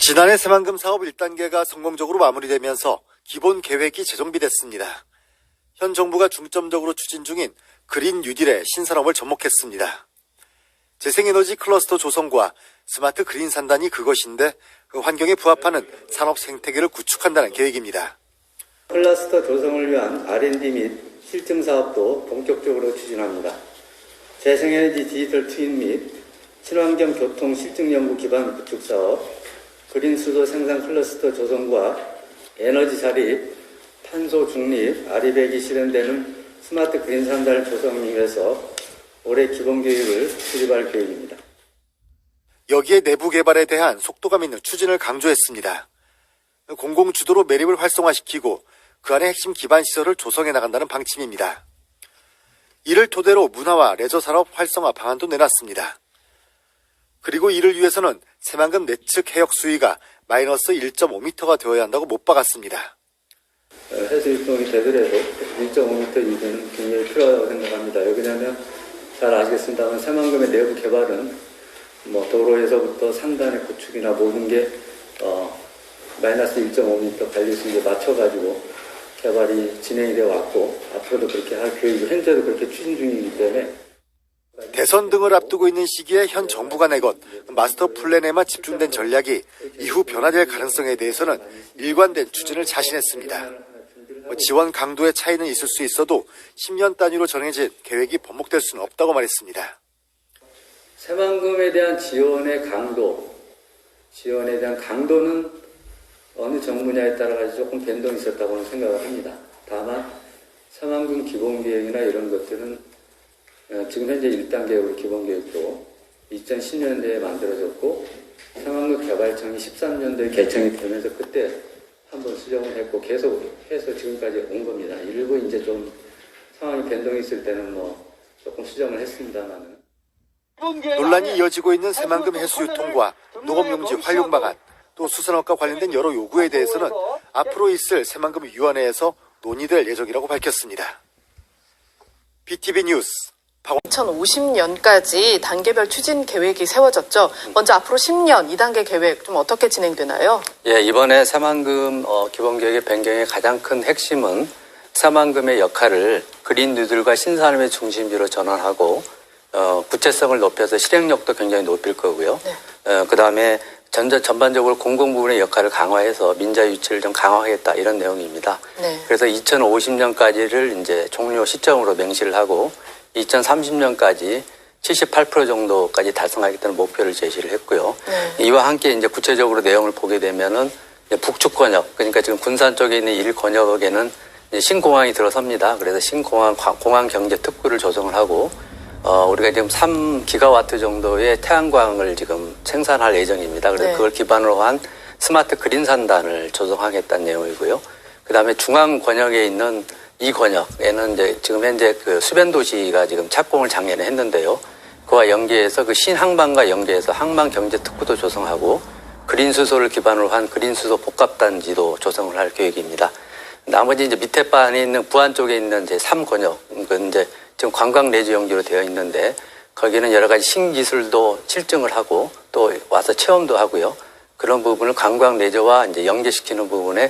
지난해 새만금 사업 1단계가 성공적으로 마무리되면서 기본 계획이 재정비됐습니다. 현 정부가 중점적으로 추진 중인 그린 뉴딜의 신산업을 접목했습니다. 재생에너지 클러스터 조성과 스마트 그린 산단이 그것인데 그 환경에 부합하는 산업 생태계를 구축한다는 계획입니다. 클러스터 조성을 위한 R&D 및 실증 사업도 본격적으로 추진합니다. 재생에너지 디지털 트윈 및 친환경 교통 실증 연구 기반 구축 사업, 그린 수소 생산 클러스터 조성과 에너지 자립, 탄소 중립, 아리백이 실현되는 스마트 그린 산단을 조성하기 위해서 올해 기본 계획을 수립할 계획입니다. 여기에 내부 개발에 대한 속도감 있는 추진을 강조했습니다. 공공 주도로 매립을 활성화시키고 그 안에 핵심 기반 시설을 조성해 나간다는 방침입니다. 이를 토대로 문화와 레저 산업 활성화 방안도 내놨습니다. 그리고 이를 위해서는 새만금 내측 해역 수위가 마이너스 1.5m가 되어야 한다고 못 박았습니다. 해수 유통이 되더라도 1.5m 유지는 굉장히 필요하다고 생각합니다. 왜냐하면 잘 아시겠습니다만 새만금의 내부 개발은 도로에서부터 산단의 구축이나 모든 게 마이너스 1.5m 관리수위에 맞춰가지고 개발이 진행이 되어 왔고 앞으로도 그렇게 할 계획이고 현재도 그렇게 추진 중이기 때문에 대선 등을 앞두고 있는 시기에 현 정부가 내건 마스터 플랜에만 집중된 전략이 이후 변화될 가능성에 대해서는 일관된 추진을 자신했습니다. 지원 강도의 차이는 있을 수 있어도 10년 단위로 정해진 계획이 번복될 수는 없다고 말했습니다. 새만금에 대한 지원에 대한 강도는 어느 정부냐에 따라 조금 변동이 있었다고 생각을 합니다. 다만 새만금 기본계획이나 이런 것들은 지금 현재 1단계로 기본계획도 2010년대에 만들어졌고 새만금 개발청이 13년도에 개청이 되면서 그때 한번 수정을 했고 계속 해서 지금까지 온 겁니다. 일부 이제 좀 상황이 변동이 있을 때는 조금 수정을 했습니다만은. 논란이 이어지고 있는 새만금 해수 유통과 농업용지 활용 방안, 또 수산업과 관련된 여러 요구에 대해서는 앞으로 있을 새만금 위원회에서 논의될 예정이라고 밝혔습니다. BTV 뉴스 2050년까지 단계별 추진 계획이 세워졌죠. 먼저 앞으로 10년 2단계 계획 좀 어떻게 진행되나요? 예, 이번에 새만금 기본계획의 변경의 가장 큰 핵심은 새만금의 역할을 그린 뉴딜과 신산업의 중심지로 전환하고 구체성을 높여서 실행력도 굉장히 높일 거고요. 네. 그다음에 전반적으로 공공 부문의 역할을 강화해서 민자 유치를 좀 강화하겠다 이런 내용입니다. 네. 그래서 2050년까지를 이제 종료 시점으로 명시를 하고 2030년까지 78% 정도까지 달성하겠다는 목표를 제시를 했고요. 네. 이와 함께 이제 구체적으로 내용을 보게 되면은 북측 권역, 그러니까 지금 군산 쪽에 있는 1권역에는 신공항이 들어섭니다. 그래서 신공항 공항 경제 특구를 조성을 하고 우리가 지금 3기가와트 정도의 태양광을 지금 생산할 예정입니다. 그래서 네. 그걸 기반으로 한 스마트 그린 산단을 조성하겠다는 내용이고요. 그다음에 중앙 권역에 있는 이 권역에는 이제 지금 현재 그 수변 도시가 지금 착공을 작년에 했는데요. 그와 연계해서 그 신항만과 연계해서 항만 경제 특구도 조성하고 그린 수소를 기반으로 한 그린 수소 복합 단지도 조성을 할 계획입니다. 나머지 이제 밑에 반에 있는 부안 쪽에 있는 이제 3권역은 이제 지금 관광 레저 용지로 되어 있는데 거기는 여러 가지 신기술도 실증을 하고 또 와서 체험도 하고요. 그런 부분을 관광 레저와 이제 연계시키는 부분에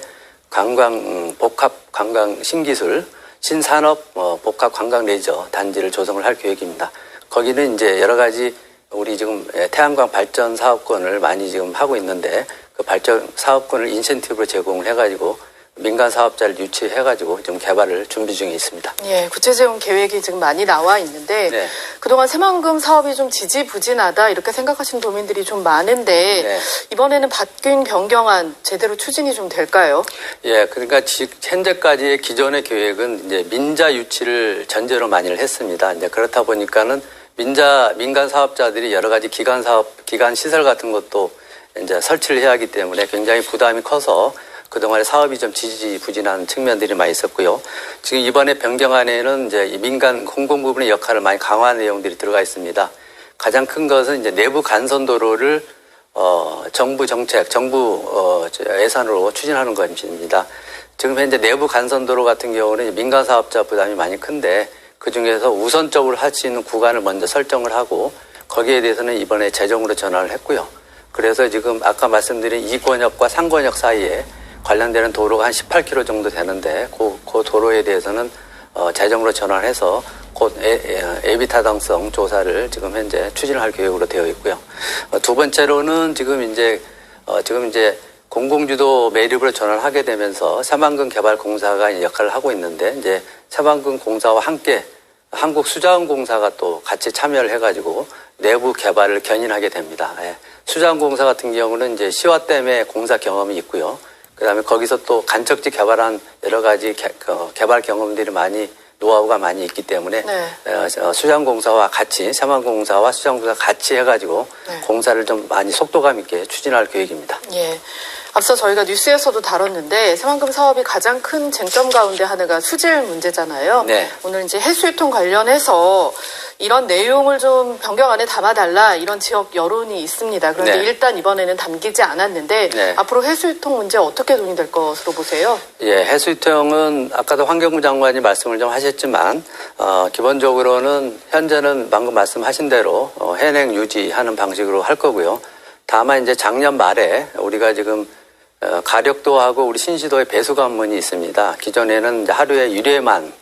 복합 관광 신기술, 신산업 복합 관광 레저 단지를 조성을 할 계획입니다. 거기는 이제 여러 가지 우리 지금 태양광 발전 사업권을 많이 지금 하고 있는데 그 발전 사업권을 인센티브로 제공을 해가지고 민간 사업자를 유치해가지고 지금 개발을 준비 중에 있습니다. 예, 구체적인 계획이 지금 많이 나와 있는데 네. 그동안 새만금 사업이 좀 지지부진하다 이렇게 생각하시는 도민들이 좀 많은데 네. 이번에는 바뀐 변경안 제대로 추진이 좀 될까요? 예, 그러니까 현재까지의 기존의 계획은 이제 민자 유치를 전제로 많이를 했습니다. 이제 그렇다 보니까는 민간 사업자들이 여러 가지 기간 시설 같은 것도 이제 설치를 해야 하기 때문에 굉장히 부담이 커서 그동안에 사업이 좀 지지부진한 측면들이 많이 있었고요. 지금 이번에 변경안에는 이제 민간 공공 부분의 역할을 많이 강화한 내용들이 들어가 있습니다. 가장 큰 것은 이제 내부 간선도로를 정부 정책, 정부 예산으로 추진하는 것입니다. 지금 현재 내부 간선도로 같은 경우는 민간 사업자 부담이 많이 큰데 그 중에서 우선적으로 할 수 있는 구간을 먼저 설정을 하고 거기에 대해서는 이번에 재정으로 전환을 했고요. 그래서 지금 아까 말씀드린 2권역과 3권역 사이에 관련되는 도로가 한 18km 정도 되는데 그 도로에 대해서는 재정으로 전환해서 곧 예비타당성 조사를 지금 현재 추진할 계획으로 되어 있고요. 두 번째로는 지금 이제 공공주도 매립으로 전환하게 되면서 새만금 개발공사가 역할을 하고 있는데 이제 새만금 공사와 함께 한국수자원공사가 또 같이 참여를 해가지고 내부 개발을 견인하게 됩니다. 수자원공사 같은 경우는 이제 시와댐의 공사 경험이 있고요. 그다음에 거기서 또 간척지 개발한 여러 가지 개발 경험들이 노하우가 많이 있기 때문에 수자원공사와 같이 새만금공사와 수자원공사 같이 해가지고 공사를 좀 많이 속도감 있게 추진할 계획입니다. 예. 앞서 저희가 뉴스에서도 다뤘는데 새만금 사업이 가장 큰 쟁점 가운데 하나가 수질 문제잖아요. 네. 오늘 이제 해수유통 관련해서 이런 내용을 좀 변경안에 담아달라 이런 지역 여론이 있습니다. 그런데 네. 일단 이번에는 담기지 않았는데 네. 앞으로 해수유통 문제 어떻게 논의될 것으로 보세요? 예, 해수유통은 아까도 환경부 장관이 말씀을 좀 하셨지만 기본적으로는 현재는 방금 말씀하신 대로 현행 유지하는 방식으로 할 거고요. 다만 이제 작년 말에 우리가 지금 가력도하고 우리 신시도에 배수 관문이 있습니다. 기존에는 이제 하루에 유례만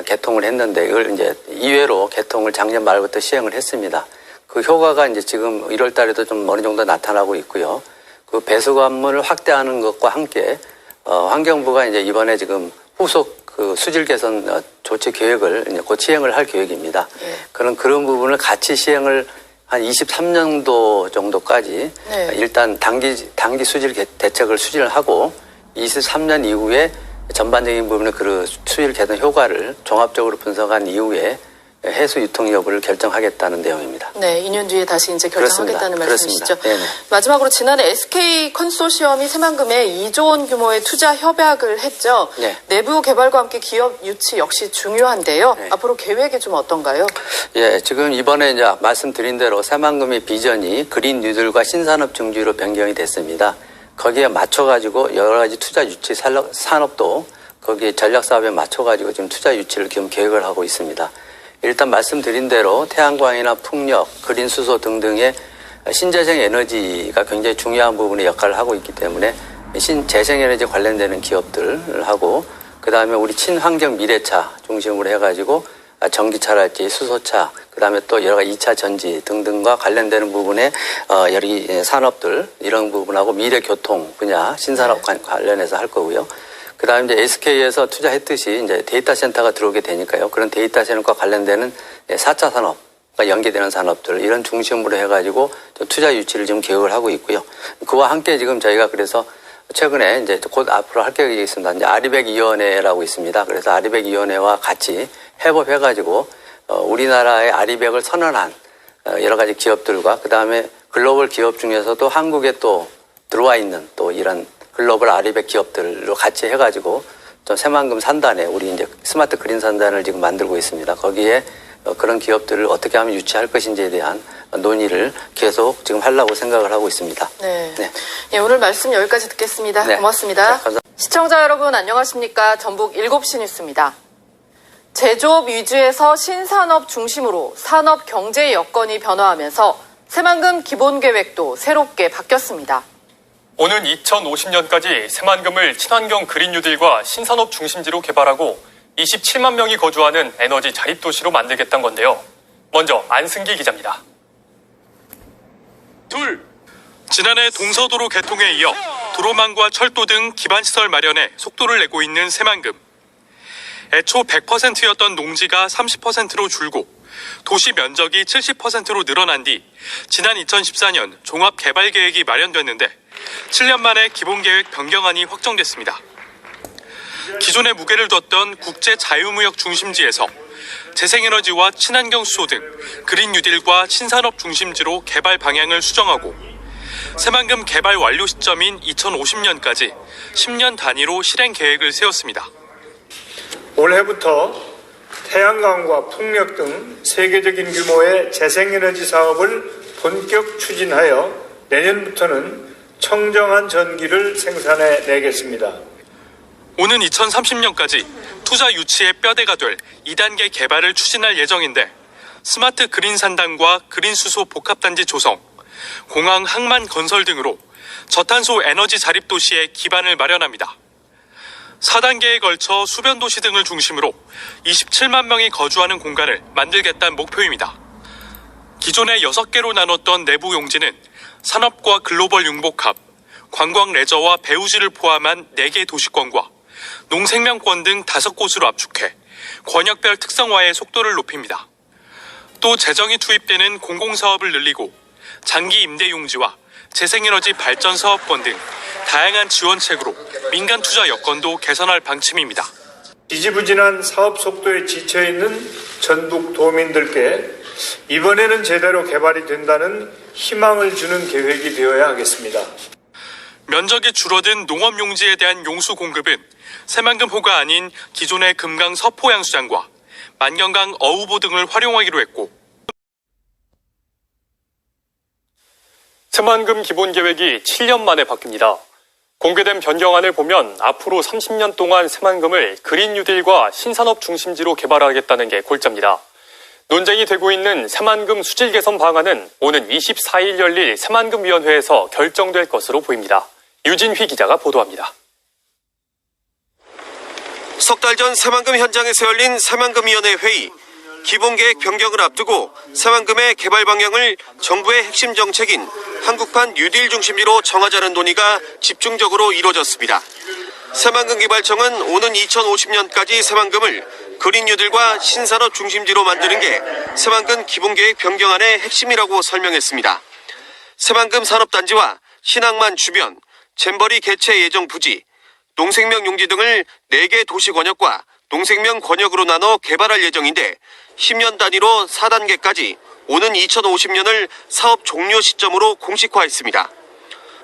개통을 했는데 이걸 이제 2회로 개통을 작년 말부터 시행을 했습니다. 그 효과가 이제 지금 1월 달에도 좀 어느 정도 나타나고 있고요. 그 배수 관문을 확대하는 것과 함께 환경부가 이제 이번에 지금 후속 그 수질 개선 조치 계획을 이제 곧 시행을 할 계획입니다. 그런 부분을 같이 시행을 한 23년도 정도까지 일단 단기 수질 대책을 수진을 하고 23년 이후에 전반적인 부분의 그 수질 개선 효과를 종합적으로 분석한 이후에 해수 유통 여부를 결정하겠다는 내용입니다. 네, 2년 뒤에 다시 이제 결정하겠다는 그렇습니다. 말씀이시죠. 네네. 마지막으로 지난해 SK 컨소시엄이 새만금에 2조 원 규모의 투자 협약을 했죠. 네. 내부 개발과 함께 기업 유치 역시 중요한데요. 네. 앞으로 계획이 좀 어떤가요? 예, 지금 이번에 이제 말씀드린 대로 새만금의 비전이 그린 뉴딜과 신산업 중지로 변경이 됐습니다. 거기에 맞춰가지고 여러 가지 투자 유치 산업도 거기에 전략 사업에 맞춰가지고 지금 투자 유치를 지금 계획을 하고 있습니다. 일단 말씀드린 대로 태양광이나 풍력, 그린 수소 등등의 신재생 에너지가 굉장히 중요한 부분의 역할을 하고 있기 때문에 재생에너지 관련되는 기업들하고 그다음에 우리 친환경 미래차 중심으로 해가지고 전기차랄지 수소차, 그다음에 또 여러 가지 2차 전지 등등과 관련되는 부분의 여러 산업들 이런 부분하고 미래 교통 분야 신산업 관련해서 할 거고요. 그다음에 이제 SK에서 투자했듯이 이제 데이터 센터가 들어오게 되니까요. 그런 데이터 센터과 관련되는 4차 산업과 연계되는 산업들 이런 중심으로 해가지고 투자 유치를 지금 계획을 하고 있고요. 그와 함께 지금 저희가 그래서 최근에 이제 곧 앞으로 할 계획이 있습니다. 이제 아리백위원회라고 있습니다. 그래서 아리백위원회와 같이 협업해가지고 우리나라의 아리백을 선언한 여러 가지 기업들과 그다음에 글로벌 기업 중에서도 한국에 또 들어와 있는 또 이런 글로벌 아리백 기업들로 같이 해가지고 좀 새만금 산단에 우리 이제 스마트 그린 산단을 지금 만들고 있습니다. 거기에 그런 기업들을 어떻게 하면 유치할 것인지에 대한 논의를 계속 지금 하려고 생각을 하고 있습니다. 네. 예, 오늘 말씀 여기까지 듣겠습니다. 네. 고맙습니다. 네, 감사합니다. 시청자 여러분 안녕하십니까? 전북 7시 뉴스입니다. 제조업 위주에서 신산업 중심으로 산업 경제 여건이 변화하면서 새만금 기본계획도 새롭게 바뀌었습니다. 오는 2050년까지 새만금을 친환경 그린 뉴딜과 신산업 중심지로 개발하고 27만 명이 거주하는 에너지 자립도시로 만들겠다는 건데요. 먼저 안승기 기자입니다. 지난해 동서도로 개통에 이어 도로망과 철도 등 기반시설 마련에 속도를 내고 있는 새만금. 애초 100%였던 농지가 30%로 줄고 도시 면적이 70%로 늘어난 뒤 지난 2014년 종합개발계획이 마련됐는데 7년 만에 기본계획 변경안이 확정됐습니다. 기존에 무게를 뒀던 국제 자유무역 중심지에서 재생에너지와 친환경 수소 등 그린 뉴딜과 신산업 중심지로 개발 방향을 수정하고 새만금 개발 완료 시점인 2050년까지 10년 단위로 실행 계획을 세웠습니다. 올해부터 태양광과 풍력 등 세계적인 규모의 재생에너지 사업을 본격 추진하여 내년부터는 청정한 전기를 생산해 내겠습니다. 오는 2030년까지 투자 유치의 뼈대가 될 2단계 개발을 추진할 예정인데 스마트 그린 산단과 그린 수소 복합단지 조성, 공항 항만 건설 등으로 저탄소 에너지 자립 도시의 기반을 마련합니다. 4단계에 걸쳐 수변 도시 등을 중심으로 27만 명이 거주하는 공간을 만들겠다는 목표입니다. 기존에 6개로 나눴던 내부 용지는 산업과 글로벌 융복합, 관광 레저와 배우지를 포함한 4개 도시권과 농생명권 등 5곳으로 압축해 권역별 특성화의 속도를 높입니다. 또 재정이 투입되는 공공사업을 늘리고 장기 임대 용지와 재생에너지 발전 사업권 등 다양한 지원책으로 민간 투자 여건도 개선할 방침입니다. 지지부진한 사업 속도에 지쳐있는 전북 도민들께 이번에는 제대로 개발이 된다는 희망을 주는 계획이 되어야 하겠습니다. 면적이 줄어든 농업용지에 대한 용수 공급은 새만금호가 아닌 기존의 금강 서포양수장과 만경강 어우보 등을 활용하기로 했고, 새만금 기본계획이 7년 만에 바뀝니다. 공개된 변경안을 보면 앞으로 30년 동안 새만금을 그린 뉴딜과 신산업 중심지로 개발하겠다는 게 골자입니다. 논쟁이 되고 있는 새만금 수질 개선 방안은 오는 24일 열릴 새만금위원회에서 결정될 것으로 보입니다. 유진휘 기자가 보도합니다. 석 달 전 새만금 현장에서 열린 새만금위원회 회의. 기본계획 변경을 앞두고 새만금의 개발 방향을 정부의 핵심 정책인 한국판 뉴딜 중심지로 정하자는 논의가 집중적으로 이뤄졌습니다. 새만금개발청은 오는 2050년까지 새만금을 그린 뉴딜과 신산업 중심지로 만드는 게 새만금 기본계획 변경안의 핵심이라고 설명했습니다. 새만금 산업단지와 신항만 주변, 잼버리 개체 예정 부지, 농생명 용지 등을 4개 도시 권역과 농생명 권역으로 나눠 개발할 예정인데 10년 단위로 4단계까지 오는 2050년을 사업 종료 시점으로 공식화했습니다.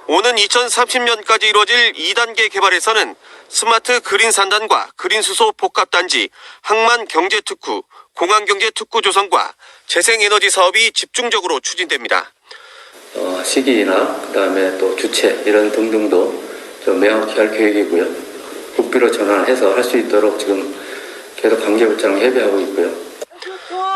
오는 2030년까지 이루어질 2단계 개발에서는 스마트 그린 산단과 그린 수소 복합단지, 항만 경제특구, 공항경제 특구 조성과 재생에너지 사업이 집중적으로 추진됩니다. 시기나 그다음에 또 주체 이런 등등도 좀 명확히 할 계획이고요. 국비로 전환해서 할 수 있도록 지금 계속 관계부처랑 협의하고 있고요.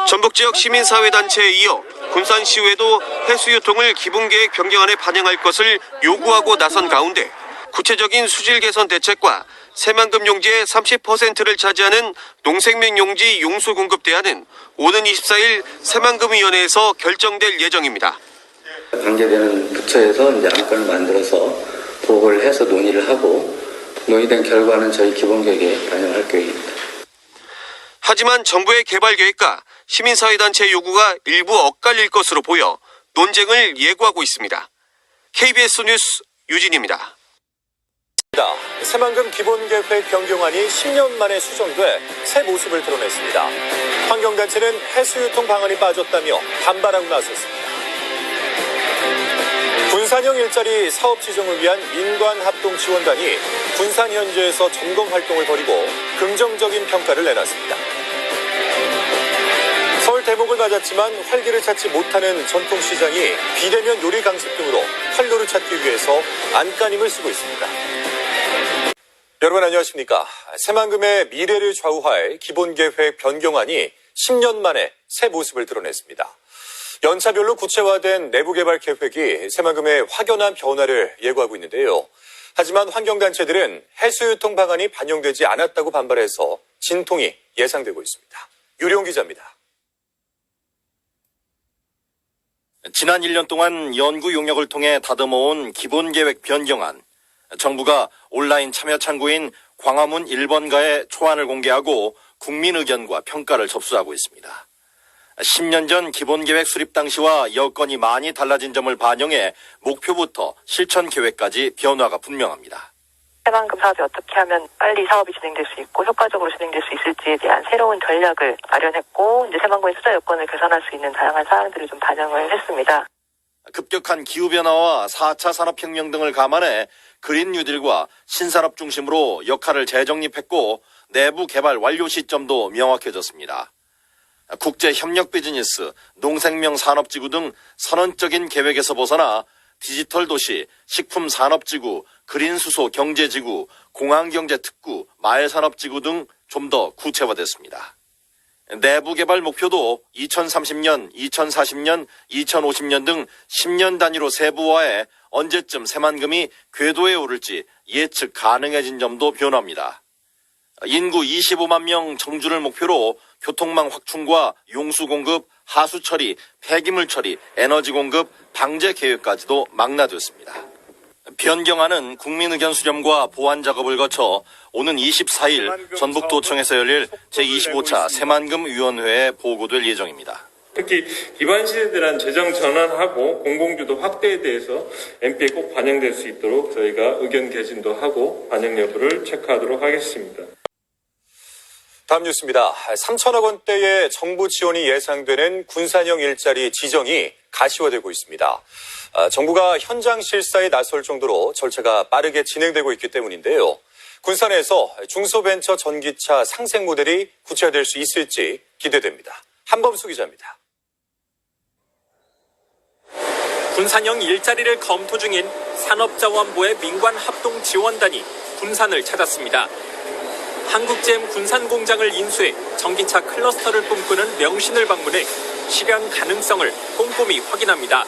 전북 지역 시민사회단체에 이어 군산시의회도 해수유통을 기본계획 변경안에 반영할 것을 요구하고 나선 가운데 구체적인 수질 개선 대책과 새만금 용지의 30%를 차지하는 농생명 용지 용수 공급 대안은 오는 24일 새만금위원회에서 결정될 예정입니다. 관계되는 부처에서 이제 안건을 만들어서 보고를 해서 논의를 하고 논의된 결과는 저희 기본계획에 반영할 계획입니다. 하지만 정부의 개발 계획과 시민사회단체 요구가 일부 엇갈릴 것으로 보여 논쟁을 예고하고 있습니다. KBS 뉴스 유진입니다. 새만금 기본계획 변경안이 10년 만에 수정돼 새 모습을 드러냈습니다. 환경단체는 해수유통 방안이 빠졌다며 반발하고 나섰습니다. 군산형 일자리 사업 지정을 위한 민관합동지원단이 군산 현지에서 점검 활동을 벌이고 긍정적인 평가를 내놨습니다. 설 대목을 맞았지만 활기를 찾지 못하는 전통시장이 비대면 요리 강습 등으로 활로를 찾기 위해서 안간힘을 쓰고 있습니다. 여러분 안녕하십니까. 새만금의 미래를 좌우할 기본계획 변경안이 10년 만에 새 모습을 드러냈습니다. 연차별로 구체화된 내부개발 계획이 새만금의 확연한 변화를 예고하고 있는데요. 하지만 환경단체들은 해수유통 방안이 반영되지 않았다고 반발해서 진통이 예상되고 있습니다. 유룡 기자입니다. 지난 1년 동안 연구 용역을 통해 다듬어온 기본계획 변경안. 정부가 온라인 참여 창구인 광화문 1번가에 초안을 공개하고 국민 의견과 평가를 접수하고 있습니다. 10년 전 기본계획 수립 당시와 여건이 많이 달라진 점을 반영해 목표부터 실천 계획까지 변화가 분명합니다. 새만금 사업이 어떻게 하면 빨리 사업이 진행될 수 있고 효과적으로 진행될 수 있을지에 대한 새로운 전략을 마련했고 이제 새만금의 투자 여건을 개선할 수 있는 다양한 사항들을 좀 반영을 했습니다. 급격한 기후변화와 4차 산업혁명 등을 감안해 그린 뉴딜과 신산업 중심으로 역할을 재정립했고 내부 개발 완료 시점도 명확해졌습니다. 국제협력 비즈니스, 농생명 산업지구 등 선언적인 계획에서 벗어나 디지털 도시, 식품 산업지구, 그린 수소 경제지구, 공항경제 특구, 마을 산업지구 등 좀 더 구체화됐습니다. 내부 개발 목표도 2030년, 2040년, 2050년 등 10년 단위로 세부화해 언제쯤 새만금이 궤도에 오를지 예측 가능해진 점도 변화입니다. 인구 25만 명 정주를 목표로 교통망 확충과 용수 공급, 하수 처리, 폐기물 처리, 에너지 공급, 방제 계획까지도 망라되었습니다. 변경안은 국민의견 수렴과 보완 작업을 거쳐 오는 24일 전북도청에서 열릴 제25차 새만금 위원회에 보고될 예정입니다. 특히 기반시설에 대한 재정 전환하고 공공주도 확대에 대해서 MP에 꼭 반영될 수 있도록 저희가 의견 개진도 하고 반영 여부를 체크하도록 하겠습니다. 다음 뉴스입니다. 3천억 원대의 정부 지원이 예상되는 군산형 일자리 지정이 가시화되고 있습니다. 정부가 현장 실사에 나설 정도로 절차가 빠르게 진행되고 있기 때문인데요. 군산에서 중소벤처 전기차 상생 모델이 구체화될 수 있을지 기대됩니다. 한범수 기자입니다. 군산형 일자리를 검토 중인 산업자원부의 민관합동지원단이 군산을 찾았습니다. 한국GM 군산공장을 인수해 전기차 클러스터를 꿈꾸는 명신을 방문해 실현 가능성을 꼼꼼히 확인합니다.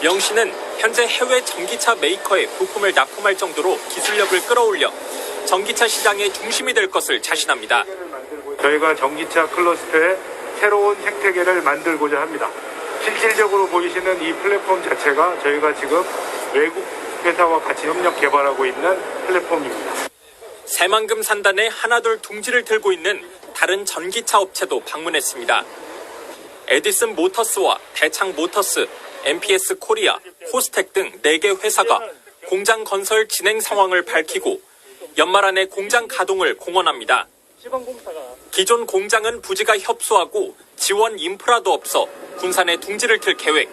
명신은 현재 해외 전기차 메이커에 부품을 납품할 정도로 기술력을 끌어올려 전기차 시장의 중심이 될 것을 자신합니다. 저희가 전기차 클러스터의 새로운 생태계를 만들고자 합니다. 실질적으로 보이시는 이 플랫폼 자체가 저희가 지금 외국 회사와 같이 협력 개발하고 있는 플랫폼입니다. 새만금 산단에 하나둘 둥지를 들고 있는 다른 전기차 업체도 방문했습니다. 에디슨 모터스와 대창 모터스, MPS 코리아, 호스텍 등 4개 회사가 공장 건설 진행 상황을 밝히고 연말 안에 공장 가동을 공언합니다. 기존 공장은 부지가 협소하고 지원 인프라도 없어 군산에 둥지를 틀 계획.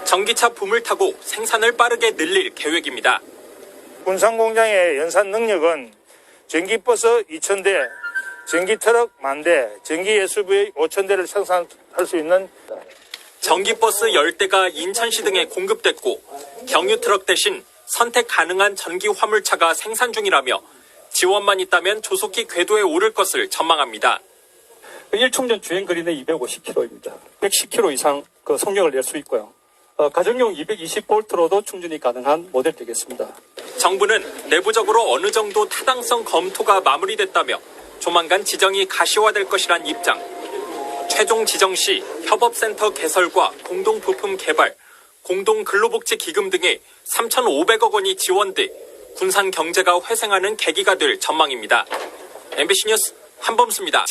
전기차 붐을 타고 생산을 빠르게 늘릴 계획입니다. 군산 공장의 연산 능력은 전기버스 2,000대, 전기트럭 10,000대, 전기 SUV 5,000대를 생산할 수 있는 전기버스 10대가 인천시 등에 공급됐고 경유트럭 대신 선택 가능한 전기 화물차가 생산 중이라며 지원만 있다면 조속히 궤도에 오를 것을 전망합니다. 1충전 주행거리는 250km입니다. 110km 이상 속력을 낼 수 있고요. 가정용 220V로도 충전이 가능한 모델 되겠습니다. 정부는 내부적으로 어느 정도 타당성 검토가 마무리됐다며 조만간 지정이 가시화될 것이란 입장. 최종 지정 시 협업센터 개설과 공동부품 개발, 공동근로복지기금 등의 3,500억 원이 지원돼 군산 경제가 회생하는 계기가 될 전망입니다. MBC 뉴스 한범수입니다.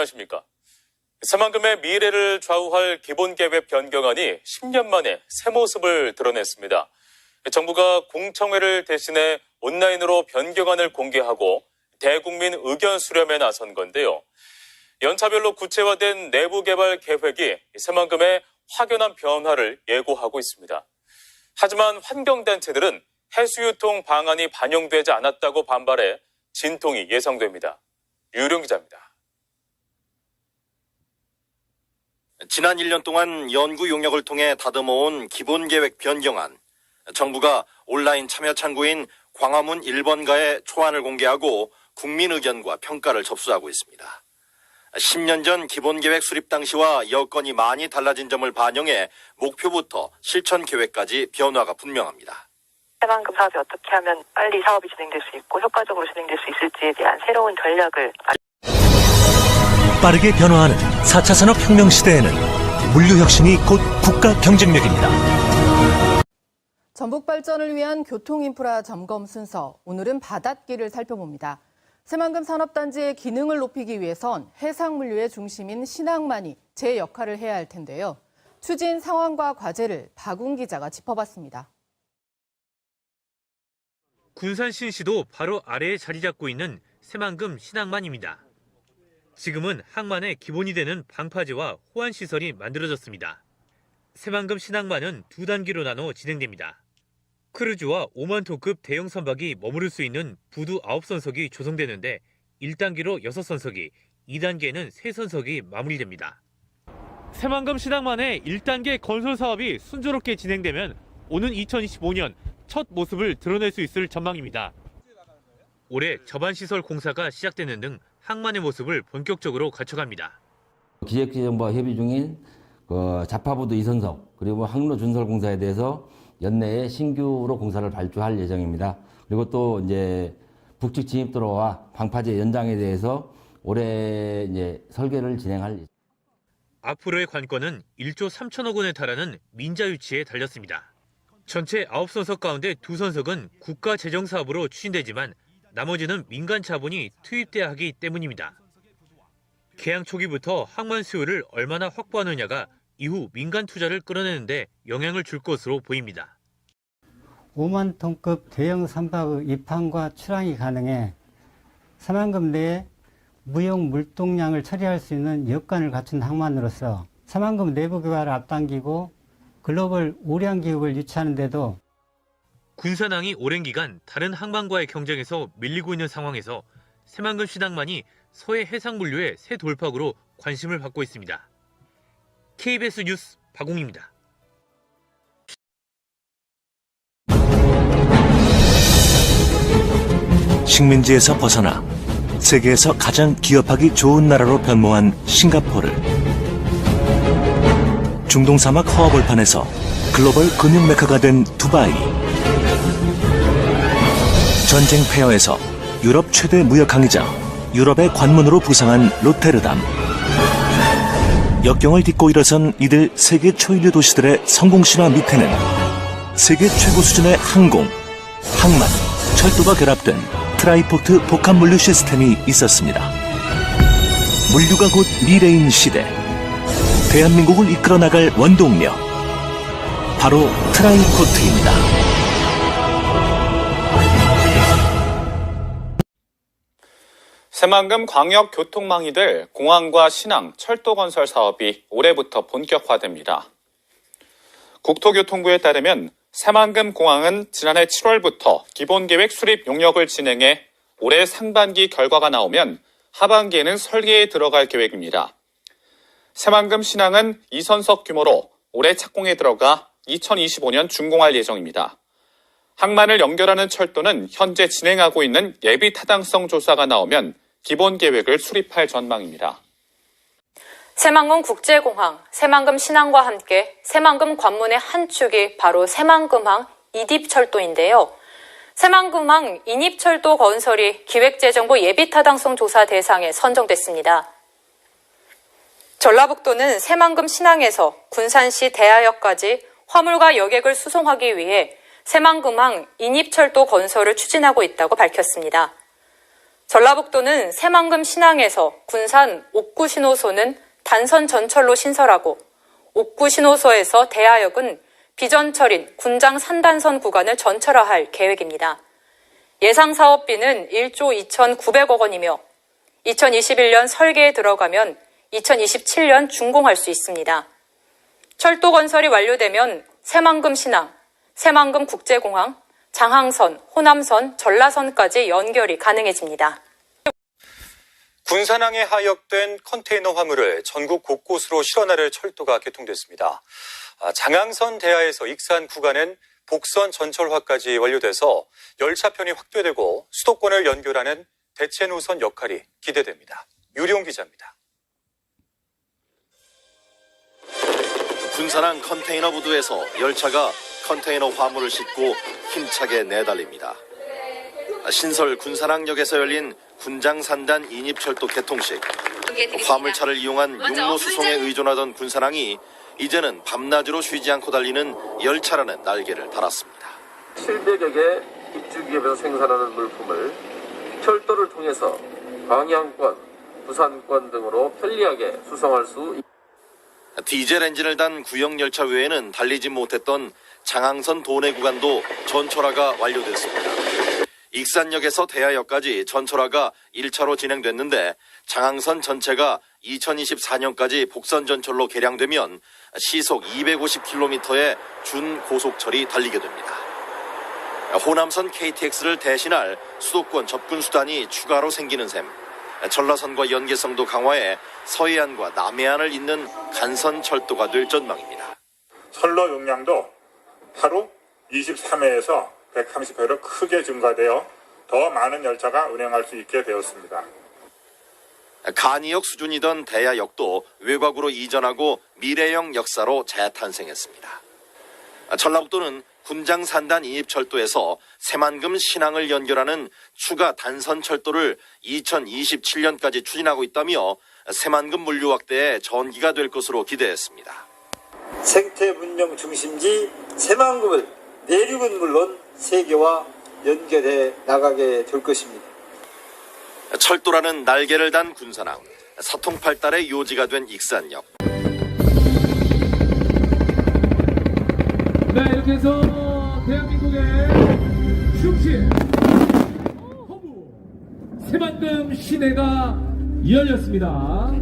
안녕하십니까. 새만금의 미래를 좌우할 기본계획 변경안이 10년 만에 새 모습을 드러냈습니다. 정부가 공청회를 대신해 온라인으로 변경안을 공개하고 대국민 의견 수렴에 나선 건데요. 연차별로 구체화된 내부 개발 계획이 새만금의 확연한 변화를 예고하고 있습니다. 하지만 환경단체들은 해수유통 방안이 반영되지 않았다고 반발해 진통이 예상됩니다. 유령 기자입니다. 지난 1년 동안 연구 용역을 통해 다듬어온 기본계획 변경안. 정부가 온라인 참여 창구인 광화문 1번가에 초안을 공개하고 국민 의견과 평가를 접수하고 있습니다. 10년 전 기본계획 수립 당시와 여건이 많이 달라진 점을 반영해 목표부터 실천 계획까지 변화가 분명합니다. 새만금 사업이 어떻게 하면 빨리 사업이 진행될 수 있고 효과적으로 진행될 수 있을지에 대한 새로운 전략을 빠르게 변화하는 4차 산업혁명 시대에는 물류혁신이 곧 국가 경쟁력입니다. 전북 발전을 위한 교통인프라 점검 순서, 오늘은 바닷길을 살펴봅니다. 새만금 산업단지의 기능을 높이기 위해선 해상물류의 중심인 신항만이 제 역할을 해야 할 텐데요. 추진 상황과 과제를 박웅 기자가 짚어봤습니다. 군산 신시도 바로 아래에 자리 잡고 있는 새만금 신항만입니다. 지금은 항만의 기본이 되는 방파제와 호환시설이 만들어졌습니다. 새만금 신항만은 두 단계로 나눠 진행됩니다. 크루즈와 5만 톤급 대형 선박이 머무를 수 있는 부두 9선석이 조성되는데 1단계로 6선석이, 2단계는 3선석이 마무리됩니다. 새만금 신항만의 1단계 건설 사업이 순조롭게 진행되면 오는 2025년 첫 모습을 드러낼 수 있을 전망입니다. 올해 저반시설 공사가 시작되는 등 항만의 모습을 본격적으로 갖춰갑니다. 기획재정부와 협의 중인 자파부두 2선석 그리고 항로 준설 공사에 대해서 연내에 신규로 공사를 발주할 예정입니다. 그리고 또 이제 북측 진입도로와 방파제 연장에 대해서 올해 이제 설계를 진행할 예정입니다. 앞으로의 관건은 1조 3천억 원에 달하는 민자 유치에 달렸습니다. 전체 9선석 가운데 2선석은 국가 재정 사업으로 추진되지만 나머지는 민간 자본이 투입돼야 하기 때문입니다. 개항 초기부터 항만 수요를 얼마나 확보하느냐가 이후 민간 투자를 끌어내는데 영향을 줄 것으로 보입니다. 5만 톤급 대형 선박의 입항과 출항이 가능해 새만금 내에 무역 물동량을 처리할 수 있는 여건을 갖춘 항만으로서 새만금 내부 개발을 앞당기고 글로벌 우량 기업을 유치하는 데도 군산항이 오랜 기간 다른 항만과의 경쟁에서 밀리고 있는 상황에서 새만금 신항만이 서해 해상물류의 새 돌파구로 관심을 받고 있습니다. KBS 뉴스 박웅입니다. 식민지에서 벗어나 세계에서 가장 기업하기 좋은 나라로 변모한 싱가포르. 중동 사막 허허벌판에서 글로벌 금융 메카가 된 두바이. 전쟁 폐허에서 유럽 최대 무역 강이자 유럽의 관문으로 부상한 로테르담. 역경을 딛고 일어선 이들 세계 초일류 도시들의 성공 신화 밑에는 세계 최고 수준의 항공, 항만, 철도가 결합된 트라이포트 복합 물류 시스템이 있었습니다. 물류가 곧 미래인 시대. 대한민국을 이끌어 나갈 원동력. 바로 트라이포트입니다. 새만금 광역교통망이 될 공항과 신항, 철도 건설 사업이 올해부터 본격화됩니다. 국토교통부에 따르면 새만금 공항은 지난해 7월부터 기본계획 수립 용역을 진행해 올해 상반기 결과가 나오면 하반기에는 설계에 들어갈 계획입니다. 새만금 신항은 2선석 규모로 올해 착공에 들어가 2025년 준공할 예정입니다. 항만을 연결하는 철도는 현재 진행하고 있는 예비 타당성 조사가 나오면 기본 계획을 수립할 전망입니다. 새만금 국제공항, 새만금 신항과 함께 새만금 관문의 한 축이 바로 새만금항 이립철도인데요. 새만금항 인입철도 건설이 기획재정부 예비타당성 조사 대상에 선정됐습니다. 전라북도는 새만금 신항에서 군산시 대하역까지 화물과 여객을 수송하기 위해 새만금항 인입철도 건설을 추진하고 있다고 밝혔습니다. 전라북도는 새만금 신항에서 군산 옥구 신호소는 단선 전철로 신설하고 옥구 신호소에서 대하역은 비전철인 군장 산단선 구간을 전철화할 계획입니다. 예상 사업비는 1조 2,900억 원이며 2021년 설계에 들어가면 2027년 준공할 수 있습니다. 철도 건설이 완료되면 새만금 신항, 새만금 국제공항, 장항선, 호남선, 전라선까지 연결이 가능해집니다. 군산항에 하역된 컨테이너 화물을 전국 곳곳으로 실어나를 철도가 개통됐습니다. 장항선 대하에서 익산 구간은 복선 전철화까지 완료돼서 열차편이 확대되고 수도권을 연결하는 대체 노선 역할이 기대됩니다. 유리용 기자입니다. 군산항 컨테이너 부두에서 열차가 컨테이너 화물을 싣고 힘차게 내달립니다. 신설 군산항역에서 열린 군장산단 인입철도 개통식. 화물차를 이용한 육로 수송에 의존하던 군산항이 이제는 밤낮으로 쉬지 않고 달리는 열차라는 날개를 달았습니다. 700여 개 입주기업에서 생산하는 물품을 철도를 통해서 광양권, 부산권 등으로 편리하게 수송할 수 있습니다. 디젤 엔진을 단 구형 열차 외에는 달리지 못했던 장항선 도내 구간도 전철화가 완료됐습니다. 익산역에서 대하역까지 전철화가 1차로 진행됐는데 장항선 전체가 2024년까지 복선 전철로 개량되면 시속 250km의 준고속철이 달리게 됩니다. 호남선 KTX를 대신할 수도권 접근 수단이 추가로 생기는 셈. 전라선과 연계성도 강화해 서해안과 남해안을 잇는 간선 철도가 될 전망입니다. 선로 용량도 하루 23회에서 130회로 크게 증가되어 더 많은 열차가 운행할 수 있게 되었습니다. 간이역 수준이던 대하역도 외곽으로 이전하고 미래형 역사로 재탄생했습니다. 전라북도는 군장산단 인입철도에서 새만금 신항을 연결하는 추가 단선 철도를 2027년까지 추진하고 있다며 새만금 물류 확대의 전기가 될 것으로 기대했습니다. 생태 문명 중심지 새만금을 내륙은 물론 세계와 연결해 나가게 될 것입니다. 철도라는 날개를 단 군산항, 사통팔달의 요지가 된 익산역. 네, 이렇게 해서 대한민국의 중심 허무 새만금 시내가 열렸습니다.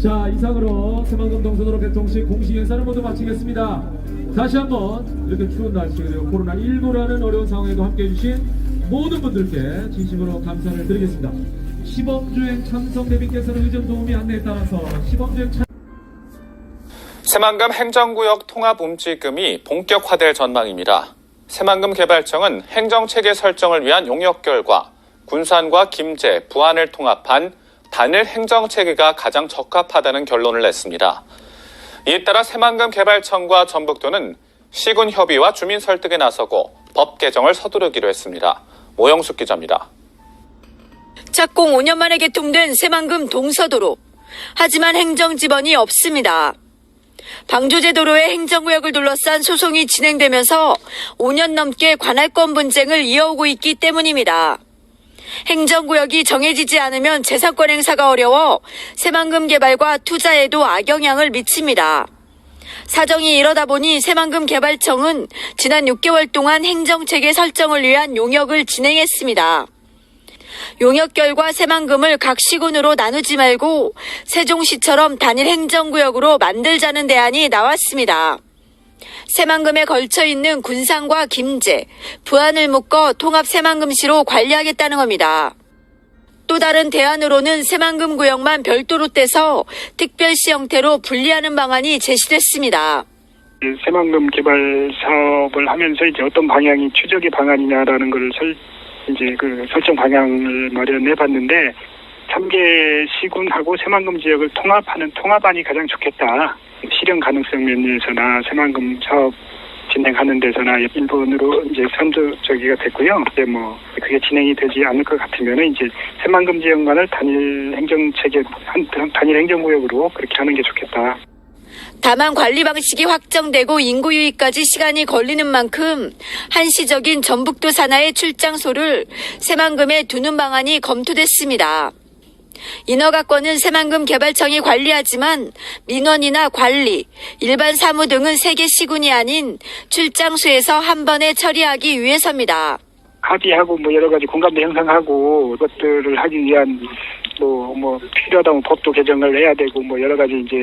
자, 이상으로 새만금 동서도로 개통식 공식 행사를 모두 마치겠습니다. 다시 한번 이렇게 추운 날씨 그리고 코로나19라는 어려운 상황에도 함께해 주신 모든 분들께 진심으로 감사를 드리겠습니다. 시범주행 참석 대비께서는 의전 도우미 안내에 따라서 시범주행 새만금 행정구역 통합 움직임이 본격화될 전망입니다. 새만금 개발청은 행정체계 설정을 위한 용역 결과 군산과 김제, 부안을 통합한 단일 행정체계가 가장 적합하다는 결론을 냈습니다. 이에 따라 새만금 개발청과 전북도는 시군 협의와 주민 설득에 나서고 법 개정을 서두르기로 했습니다. 모영숙 기자입니다. 착공 5년 만에 개통된 새만금 동서도로. 하지만 행정지번이 없습니다. 방조제도로의 행정구역을 둘러싼 소송이 진행되면서 5년 넘게 관할권 분쟁을 이어오고 있기 때문입니다. 행정구역이 정해지지 않으면 재산권 행사가 어려워 새만금 개발과 투자에도 악영향을 미칩니다. 사정이 이러다 보니 새만금 개발청은 지난 6개월 동안 행정체계 설정을 위한 용역을 진행했습니다. 용역 결과 새만금을 각 시군으로 나누지 말고 세종시처럼 단일 행정구역으로 만들자는 대안이 나왔습니다. 새만금에 걸쳐 있는 군산과 김제, 부안을 묶어 통합 새만금시로 관리하겠다는 겁니다. 또 다른 대안으로는 새만금 구역만 별도로 떼서 특별시 형태로 분리하는 방안이 제시됐습니다. 새만금 개발 사업을 하면서 이제 어떤 방향이 최적의 방안이냐라는 걸 설정 방향을 마련해봤는데 3개 시군하고 새만금 지역을 통합하는 통합안이 가장 좋겠다. 실현 가능성 면에서나 새만금 사업 진행하는 데서나 일본으로 이제 선두적이가 됐고요. 이제 그게 진행이 되지 않을 것 같으면은 이제 새만금 지역만을 단일 행정체계, 단일 행정구역으로 그렇게 하는 게 좋겠다. 다만 관리 방식이 확정되고 인구 유입까지 시간이 걸리는 만큼 한시적인 전북도 산하의 출장소를 새만금에 두는 방안이 검토됐습니다. 인허가권은 새만금 개발청이 관리하지만 민원이나 관리, 일반 사무 등은 세계 시군이 아닌 출장소에서 한 번에 처리하기 위해서입니다. 합의하고 여러 가지 공감대 형성하고 그것들을 하기 위한 필요하다면 법도 개정을 해야 되고 여러 가지 이제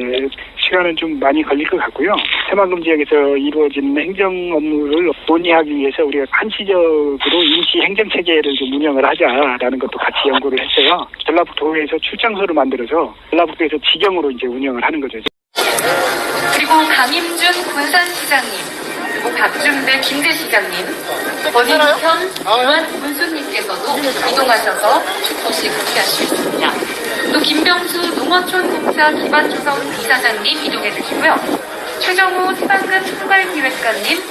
시간은 좀 많이 걸릴 것 같고요. 새만금 지역에서 이루어지는 행정 업무를 논의하기 위해서 우리가 한시적으로 임시 행정 체계를 좀 운영을 하자라는 것도 같이 연구를 했어요. 전라북도에서 출장소를 만들어서 전라북도에서 지경으로 이제 운영을 하는 거죠. 그리고 강임준 군산시장님, 그리고 박준배 김제시장님, 권인현 유한문수님께서도 이동하셔서 축포식 함께할 수 있습니다. 또 김병수 농어촌공사 기반조성 이사장님 이동해 주시고요. 최정호 새만금 총괄기획관님,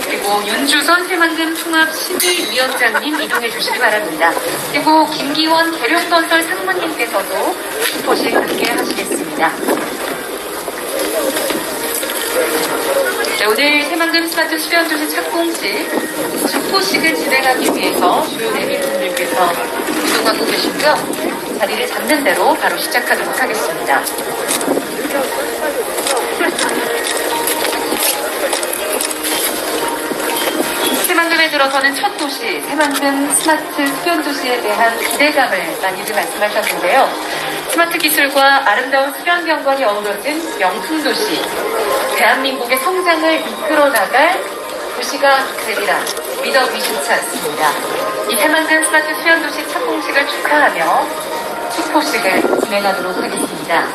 그리고 윤주선 새만금 통합심의위원장님 이동해 주시기 바랍니다. 그리고 김기원 계룡건설 상무님께서도 축포식 함께 하시겠습니다. 네, 오늘 새만금 스마트 수변도시 착공식 축포식을 진행하기 위해서 주요 내빈분들께서 이동하고 계시고요. 자리를 잡는 대로 바로 시작하도록 하겠습니다. 새만금에 들어서는 첫 도시, 새만금 스마트 수변도시에 대한 기대감을 많이들 말씀하셨는데요. 스마트 기술과 아름다운 수변 경관이 어우러진 명품 도시, 대한민국의 성장을 이끌어 나갈 도시가 되리라 믿어 의심치 않습니다. 이 새만금 스마트 수변도시 착공식을 축하하며 축포식을 진행하도록 하겠습니다.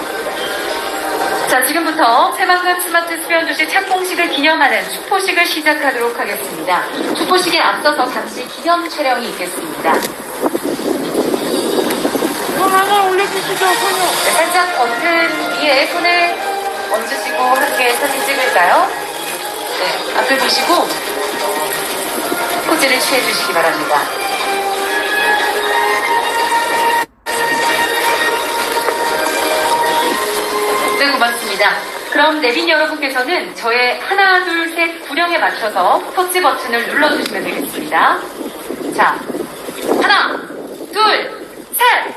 자, 지금부터 새만금 스마트 수변도시 착공식을 기념하는 축포식을 시작하도록 하겠습니다. 축포식에 앞서서 잠시 기념 촬영이 있겠습니다. 손 하나 올려주시죠, 손요. 네, 살짝 버튼 위에 손을 얹으시고 함께 사진 찍을까요? 네, 앞을 보시고 포즈를 취해주시기 바랍니다. 네, 고맙습니다. 그럼 내빈 여러분께서는 저의 하나, 둘, 셋 구령에 맞춰서 터치 버튼을 눌러주시면 되겠습니다. 자, 하나, 둘, 셋!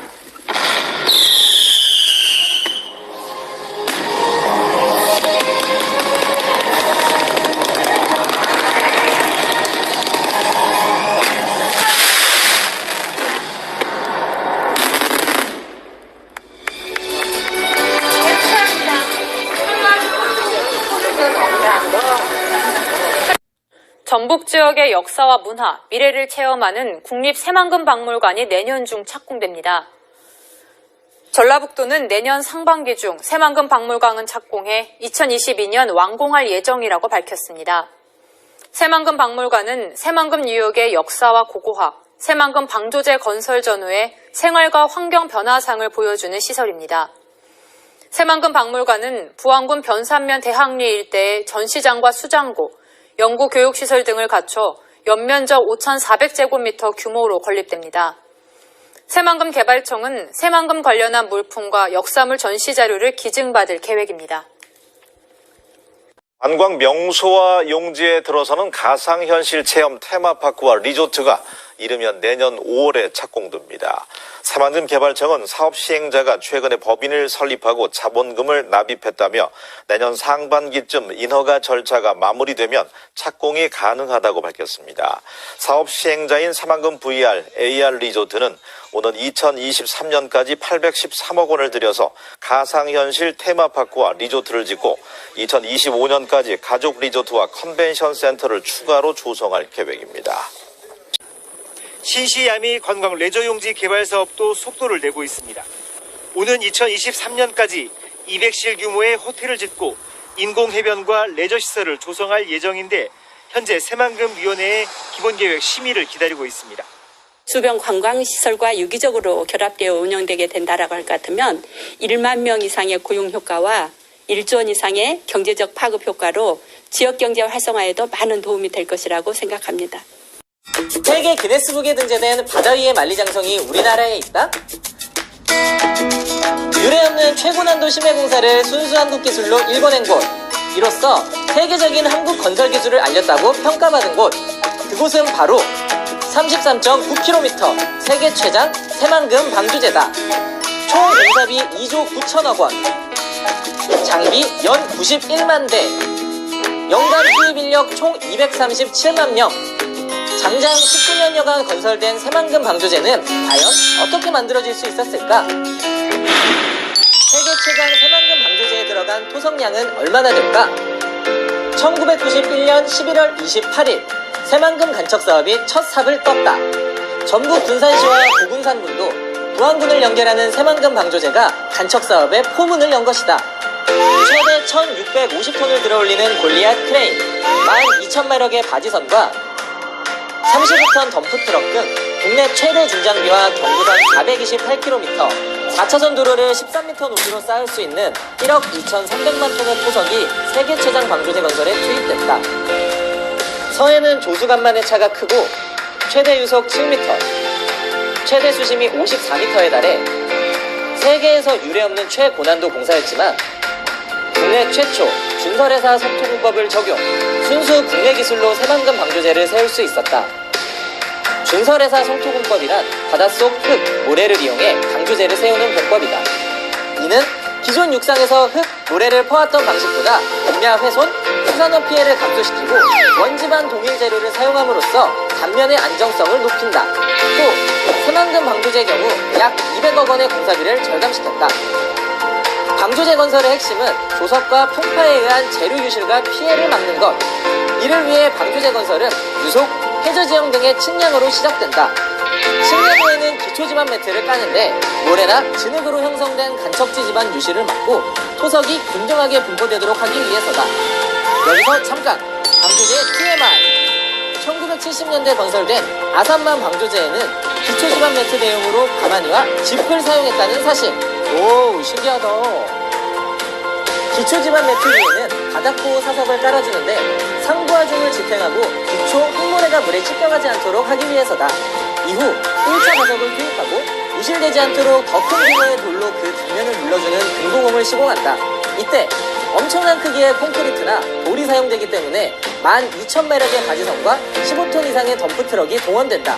전북 지역의 역사와 문화, 미래를 체험하는 국립새만금박물관이 내년 중 착공됩니다. 전라북도는 내년 상반기 중 새만금박물관을 착공해 2022년 완공할 예정이라고 밝혔습니다. 새만금박물관은 새만금 뉴욕의 역사와 고고학, 새만금 방조제 건설 전후의 생활과 환경 변화상을 보여주는 시설입니다. 새만금박물관은 부안군 변산면 대학리 일대의 전시장과 수장고, 연구 교육시설 등을 갖춰 연면적 5,400제곱미터 규모로 건립됩니다. 새만금 개발청은 새만금 관련한 물품과 역사물 전시 자료를 기증받을 계획입니다. 관광 명소와 용지에 들어서는 가상현실 체험 테마파크와 리조트가 이르면 내년 5월에 착공됩니다. 새만금 개발청은 사업 시행자가 최근에 법인을 설립하고 자본금을 납입했다며 내년 상반기쯤 인허가 절차가 마무리되면 착공이 가능하다고 밝혔습니다. 사업 시행자인 새만금 VR, AR 리조트는 오는 2023년까지 813억 원을 들여서 가상현실 테마파크와 리조트를 짓고 2025년까지 가족 리조트와 컨벤션 센터를 추가로 조성할 계획입니다. 신시야미 관광 레저용지 개발 사업도 속도를 내고 있습니다. 오는 2023년까지 200실 규모의 호텔을 짓고 인공해변과 레저시설을 조성할 예정인데 현재 새만금위원회의 기본계획 심의를 기다리고 있습니다. 주변 관광시설과 유기적으로 결합되어 운영되게 된다라고 할 것 같으면 1만 명 이상의 고용 효과와 1조 원 이상의 경제적 파급 효과로 지역경제 활성화에도 많은 도움이 될 것이라고 생각합니다. 세계 기네스북에 등재된 바다 위의 만리장성이 우리나라에 있다? 유례없는 최고난도 심해공사를 순수 한국 기술로 일궈낸 곳. 이로써 세계적인 한국 건설 기술을 알렸다고 평가받은 곳. 그곳은 바로 33.9km 세계 최장 새만금 방주제다. 총 공사비 2조 9천억 원. 장비 연 91만 대. 연간 투입 인력 총 237만 명. 장장 19년여간 건설된 새만금 방조제는 과연 어떻게 만들어질 수 있었을까? 세계 최강 새만금 방조제에 들어간 토성량은 얼마나 될까? 1991년 11월 28일 새만금 간척 사업이 첫 삽을 떴다. 전북 군산시와 고군산군도 부안군을 연결하는 새만금 방조제가 간척 사업의 포문을 연 것이다. 최대 1650톤을 들어올리는 골리앗 크레인, 12,000마력의 바지선과 35톤 덤프트럭 등 국내 최대 중장비와 경부선 428km, 4차선 도로를 13m 높이로 쌓을 수 있는 1억 2,300만 톤의 토석이 세계 최장 방조제 건설에 투입됐다. 서해는 조수간만의 차가 크고 최대 유속 7m, 최대 수심이 54m에 달해 세계에서 유례없는 최고난도 공사였지만 국내 최초 준설회사 석토공법을 적용, 순수 국내 기술로 새만금 방조제를 세울 수 있었다. 준설회사 성토공법이란 바닷속 흙, 모래를 이용해 방조제를 세우는 공법이다. 이는 기존 육상에서 흙, 모래를 퍼왔던 방식보다 공야 훼손, 수산업 피해를 감소시키고 원지반 동일 재료를 사용함으로써 단면의 안정성을 높인다. 또 새만금 방조제의 경우 약 200억 원의 공사비를 절감시켰다. 방조제 건설의 핵심은 조석과 풍파에 의한 재료 유실과 피해를 막는 것. 이를 위해 방조제 건설은 유속, 해저지형 등의 측량으로 시작된다. 측량 후에는 기초지반 매트를 까는데 모래나 진흙으로 형성된 간척지 지반 유실을 막고 토석이 균등하게 분포되도록 하기 위해서다. 여기서 잠깐! 방조제의 TMI! 1970년대 건설된 아산만 방조제에는 기초지반 매트 대용으로 가마니와 짚을 사용했다는 사실. 오, 신기하다. 기초지반 매트 위에는 바닥보호 사석을 깔아주는데 상부하중을 집행하고 기초 흙모래가 물에 찢겨가지 않도록 하기 위해서다. 이후 1차 바석을 투입하고 유실되지 않도록 더 큰 규모의 돌로 그 뒷면을 눌러주는 금고공을 시공한다. 이때 엄청난 크기의 콘크리트나 돌이 사용되기 때문에 12,000마력의 바지선과 15톤 이상의 덤프트럭이 동원된다.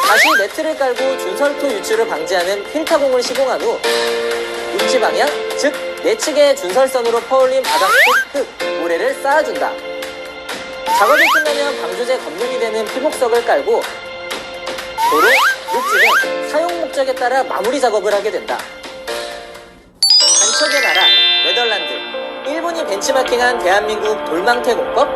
다시 매트를 깔고 준설토 유출을 방지하는 필타공을 시공한 후 육지 방향, 즉 내측의 준설선으로 퍼올린 바닥 흙, 모래를 쌓아준다. 작업이 끝나면 방조제 겉면이 되는 피복석을 깔고 도로, 육지는 사용 목적에 따라 마무리 작업을 하게 된다. 간척의 나라, 네덜란드. 일본이 벤치마킹한 대한민국 돌망태 공법.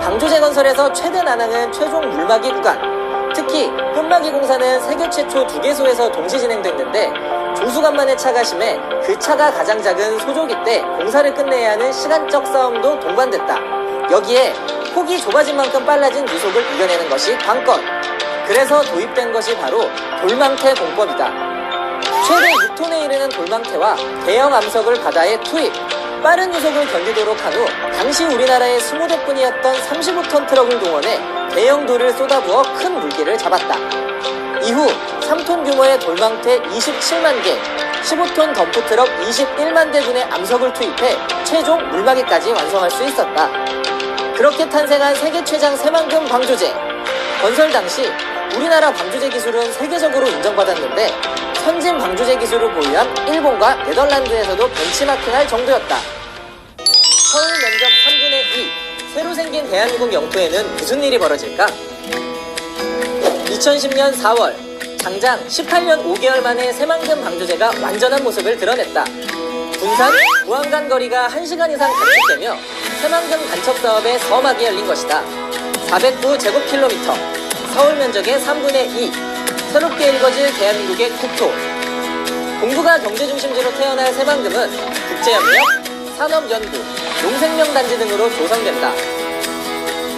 방조제 건설에서 최대 난항은 최종 물막이 구간. 특히 끝막이 공사는 세계 최초 2개소에서 동시 진행됐는데 조수간만의 차가 심해 그 차가 가장 작은 소조기 때 공사를 끝내야 하는 시간적 싸움도 동반됐다. 여기에 폭이 좁아진 만큼 빨라진 유속을 이겨내는 것이 관건. 그래서 도입된 것이 바로 돌망태 공법이다. 최대 6톤에 이르는 돌망태와 대형 암석을 바다에 투입. 빠른 유속을 견디도록 한 후 당시 우리나라의 20대뿐이었던 35톤 트럭을 동원해 대형 돌을 쏟아부어 큰 물기를 잡았다. 이후 3톤 규모의 돌망태 27만 개, 15톤 덤프트럭 21만 대분의 암석을 투입해 최종 물막이까지 완성할 수 있었다. 그렇게 탄생한 세계 최장 새만금 방조제. 건설 당시 우리나라 방조제 기술은 세계적으로 인정받았는데 선진 방조제 기술을 보유한 일본과 네덜란드에서도 벤치마킹할 정도였다. 서울 면적 3분의 2, 새로 생긴 대한민국 영토에는 무슨 일이 벌어질까? 2010년 4월, 장장 18년 5개월 만에 새만금 방조제가 완전한 모습을 드러냈다. 군산, 부안간 거리가 1시간 이상 단축되며 새만금 간척 사업의 서막이 열린 것이다. 409제곱킬로미터, 서울 면적의 3분의 2, 새롭게 일궈질 대한민국의 국토. 동북아 경제중심지로 태어날 새만금은 국제협력, 산업연구, 농생명단지 등으로 조성된다.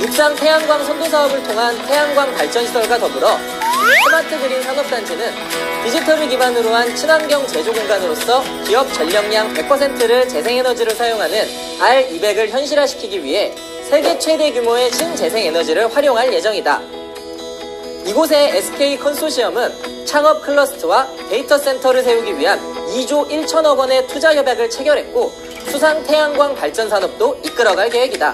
육상 태양광 선도 사업을 통한 태양광 발전시설과 더불어 스마트 그린 산업단지는 디지털을 기반으로 한 친환경 제조 공간으로서 기업 전력량 100%를 재생에너지를 사용하는 R200을 현실화시키기 위해 세계 최대 규모의 신재생에너지를 활용할 예정이다. 이곳의 SK 컨소시엄은 창업 클러스터와 데이터 센터를 세우기 위한 2조 1천억 원의 투자 협약을 체결했고 수상 태양광 발전 산업도 이끌어갈 계획이다.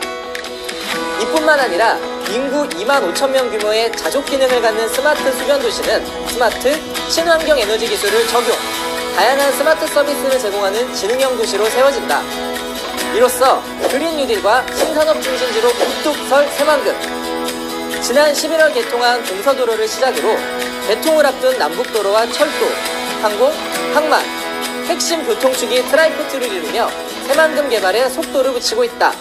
이뿐만 아니라 인구 2만 5천 명 규모의 자족 기능을 갖는 스마트 수변 도시는 스마트 친환경 에너지 기술을 적용, 다양한 스마트 서비스를 제공하는 지능형 도시로 세워진다. 이로써 그린 뉴딜과 신산업 중심지로 우뚝 설 새만금. 지난 11월 개통한 동서도로를 시작으로 개통을 앞둔 남북도로와 철도, 항공, 항만, 핵심 교통축이 트라이포트를 이루며 새만금 개발에 속도를 붙이고 있다.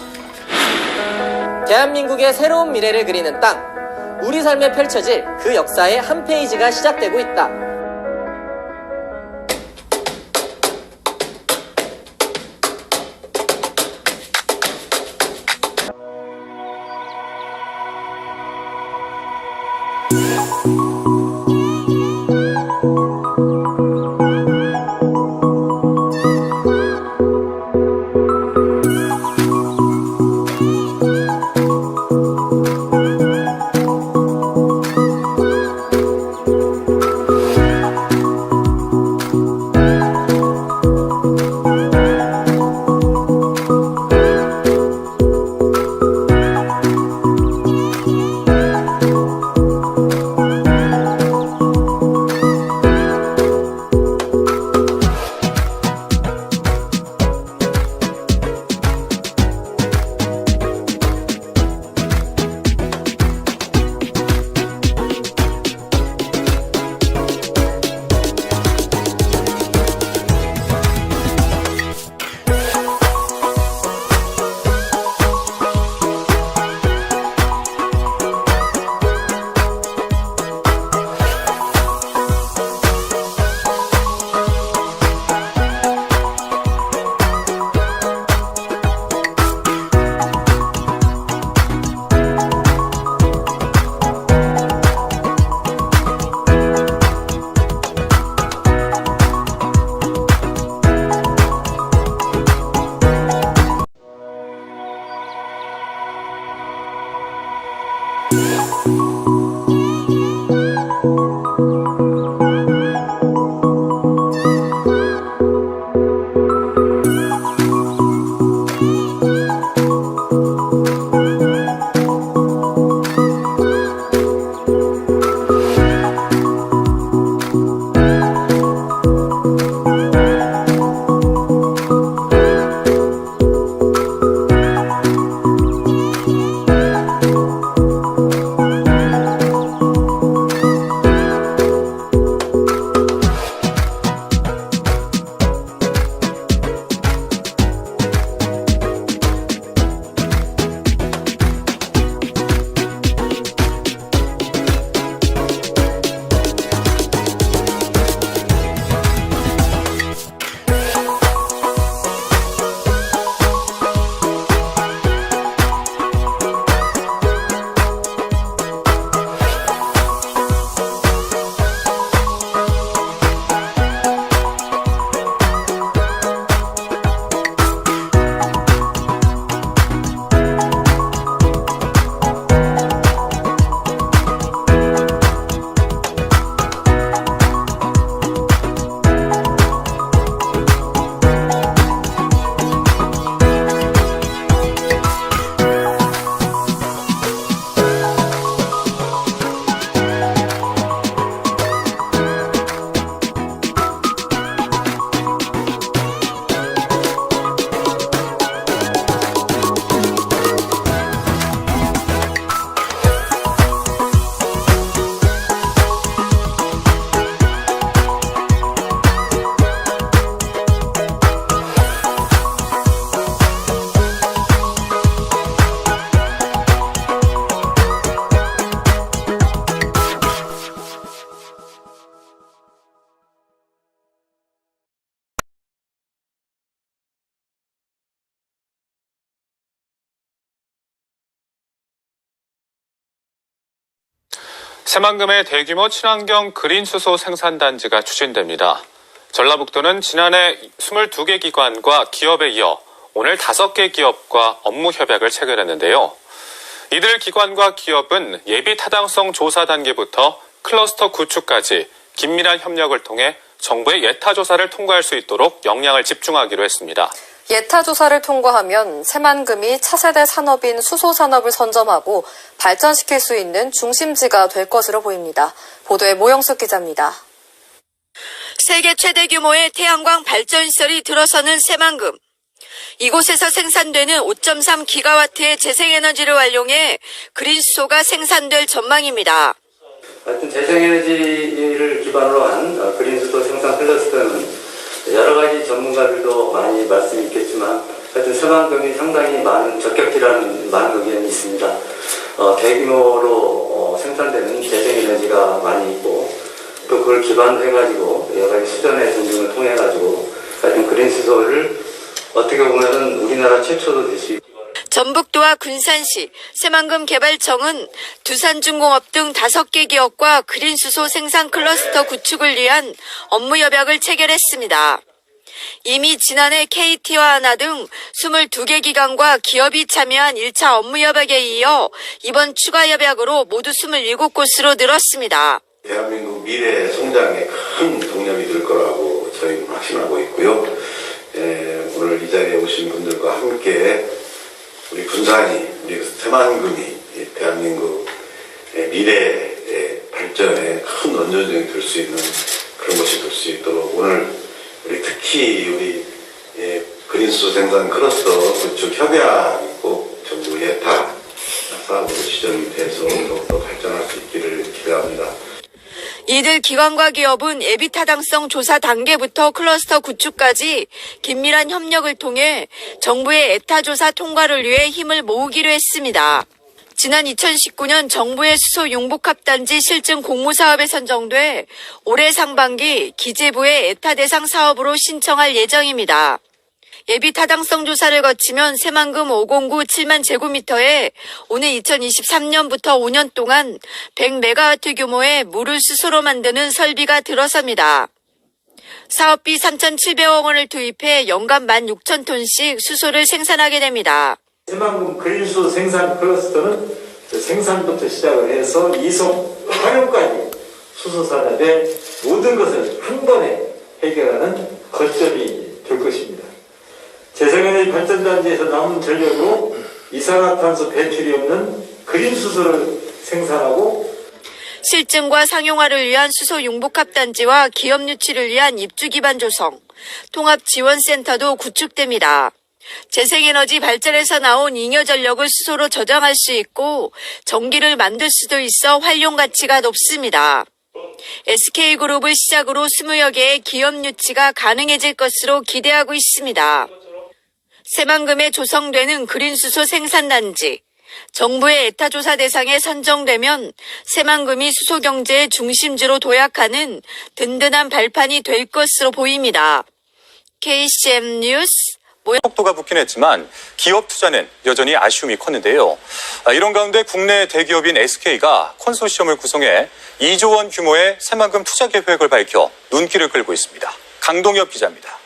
대한민국의 새로운 미래를 그리는 땅, 우리 삶에 펼쳐질 그 역사의 한 페이지가 시작되고 있다. 새만금의 대규모 친환경 그린 수소 생산단지가 추진됩니다. 전라북도는 지난해 22개 기관과 기업에 이어 오늘 5개 기업과 업무 협약을 체결했는데요. 이들 기관과 기업은 예비 타당성 조사 단계부터 클러스터 구축까지 긴밀한 협력을 통해 정부의 예타 조사를 통과할 수 있도록 역량을 집중하기로 했습니다. 예타 조사를 통과하면 새만금이 차세대 산업인 수소 산업을 선점하고 발전시킬 수 있는 중심지가 될 것으로 보입니다. 보도에 모영숙 기자입니다. 세계 최대 규모의 태양광 발전시설이 들어서는 새만금. 이곳에서 생산되는 5.3기가와트의 재생에너지를 활용해 그린수소가 생산될 전망입니다. 하여튼 재생에너지를 기반으로 한 그린수소 생산 클러스터는 여러 가지 전문가들도 많이 말씀이 있겠지만 하여튼 새만금이 상당히 많은 적격지라는 많은 의견이 있습니다. 대규모로 생산되는 재생에너지가 많이 있고 또 그걸 기반으로 해가지고 여러 가지 수전의 등등을 통해가지고 하여튼 그린수소를 어떻게 보면은 우리나라 최초로 될 수 있고 전북도와 군산시, 새만금개발청은 두산중공업 등 5개 기업과 그린수소 생산 클러스터 구축을 위한 업무 협약을 체결했습니다. 이미 지난해 KT와 하나 등 22개 기관과 기업이 참여한 1차 업무 협약에 이어 이번 추가 협약으로 모두 27곳으로 늘었습니다. 대한민국 미래 성장에 큰 동력이 될 거라고 저희는 확신하고 있고요. 오늘 이 자리에 오신 분들과 함께 우리 군산이, 우리 새만금이 대한민국 미래의 발전에 큰 원조적이 될 수 있는 그런 것이 될 수 있도록 오늘 우리 특히 우리 그린수소 생산 클러스터 구축 협약이 꼭 정부 예타 사업으로 지정이 돼서 더욱더 발전할 수 있기를 기대합니다. 이들 기관과 기업은 예비타당성 조사 단계부터 클러스터 구축까지 긴밀한 협력을 통해 정부의 예타 조사 통과를 위해 힘을 모으기로 했습니다. 지난 2019년 정부의 수소 융복합단지 실증 공모사업에 선정돼 올해 상반기 기재부의 예타 대상 사업으로 신청할 예정입니다. 예비 타당성 조사를 거치면 새만금 509 7만 제곱미터에 오는 2023년부터 5년 동안 100메가와트 규모의 물을 수소로 만드는 설비가 들어섭니다. 사업비 3,700억 원을 투입해 연간 16,000톤씩 수소를 생산하게 됩니다. 새만금 그린수소 생산 클러스터는 생산부터 시작을 해서 이송, 활용까지 수소 산업의 모든 것을 한 번에 해결하는 거점이 될 것입니다. 재생에너지 발전단지에서 남은 전력으로 이산화탄소 배출이 없는 그린수소를 생산하고 실증과 상용화를 위한 수소 융복합단지와 기업 유치를 위한 입주 기반 조성, 통합지원센터도 구축됩니다. 재생에너지 발전에서 나온 잉여 전력을 수소로 저장할 수 있고 전기를 만들 수도 있어 활용 가치가 높습니다. SK그룹을 시작으로 20여 개의 기업 유치가 가능해질 것으로 기대하고 있습니다. 새만금에 조성되는 그린수소 생산단지, 정부의 예타 조사 대상에 선정되면 새만금이 수소 경제의 중심지로 도약하는 든든한 발판이 될 것으로 보입니다. KCM 뉴스 속도가 붙긴 했지만 기업 투자는 여전히 아쉬움이 컸는데요. 이런 가운데 국내 대기업인 SK가 컨소시엄을 구성해 2조 원 규모의 새만금 투자 계획을 밝혀 눈길을 끌고 있습니다. 강동엽 기자입니다.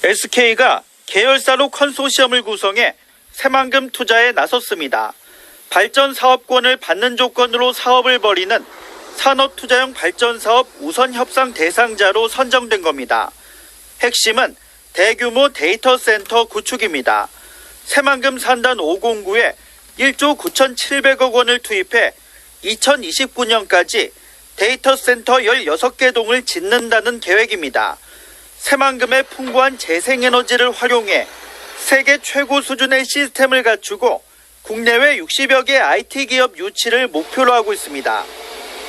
SK가 계열사로 컨소시엄을 구성해 새만금 투자에 나섰습니다. 발전 사업권을 받는 조건으로 사업을 벌이는 산업투자형 발전사업 우선 협상 대상자로 선정된 겁니다. 핵심은 대규모 데이터 센터 구축입니다. 새만금 산단 509에 1조 9,700억 원을 투입해 2029년까지 데이터 센터 16개 동을 짓는다는 계획입니다. 새만금의 풍부한 재생에너지를 활용해 세계 최고 수준의 시스템을 갖추고 국내외 60여 개 IT 기업 유치를 목표로 하고 있습니다.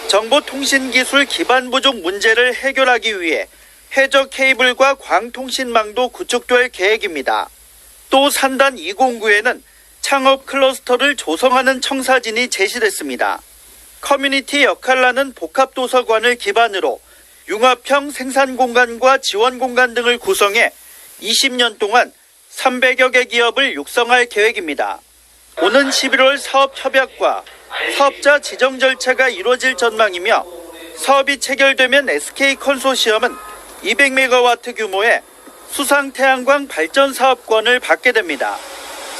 정보통신기술 기반 부족 문제를 해결하기 위해 해저 케이블과 광통신망도 구축될 계획입니다. 또 산단 209에는 창업 클러스터를 조성하는 청사진이 제시됐습니다. 커뮤니티 역할라는 복합도서관을 기반으로 융합형 생산공간과 지원공간 등을 구성해 20년 동안 300여 개 기업을 육성할 계획입니다. 오는 11월 사업협약과 사업자 지정 절차가 이루어질 전망이며 사업이 체결되면 SK 컨소시엄은 200메가와트 규모의 수상 태양광 발전 사업권을 받게 됩니다.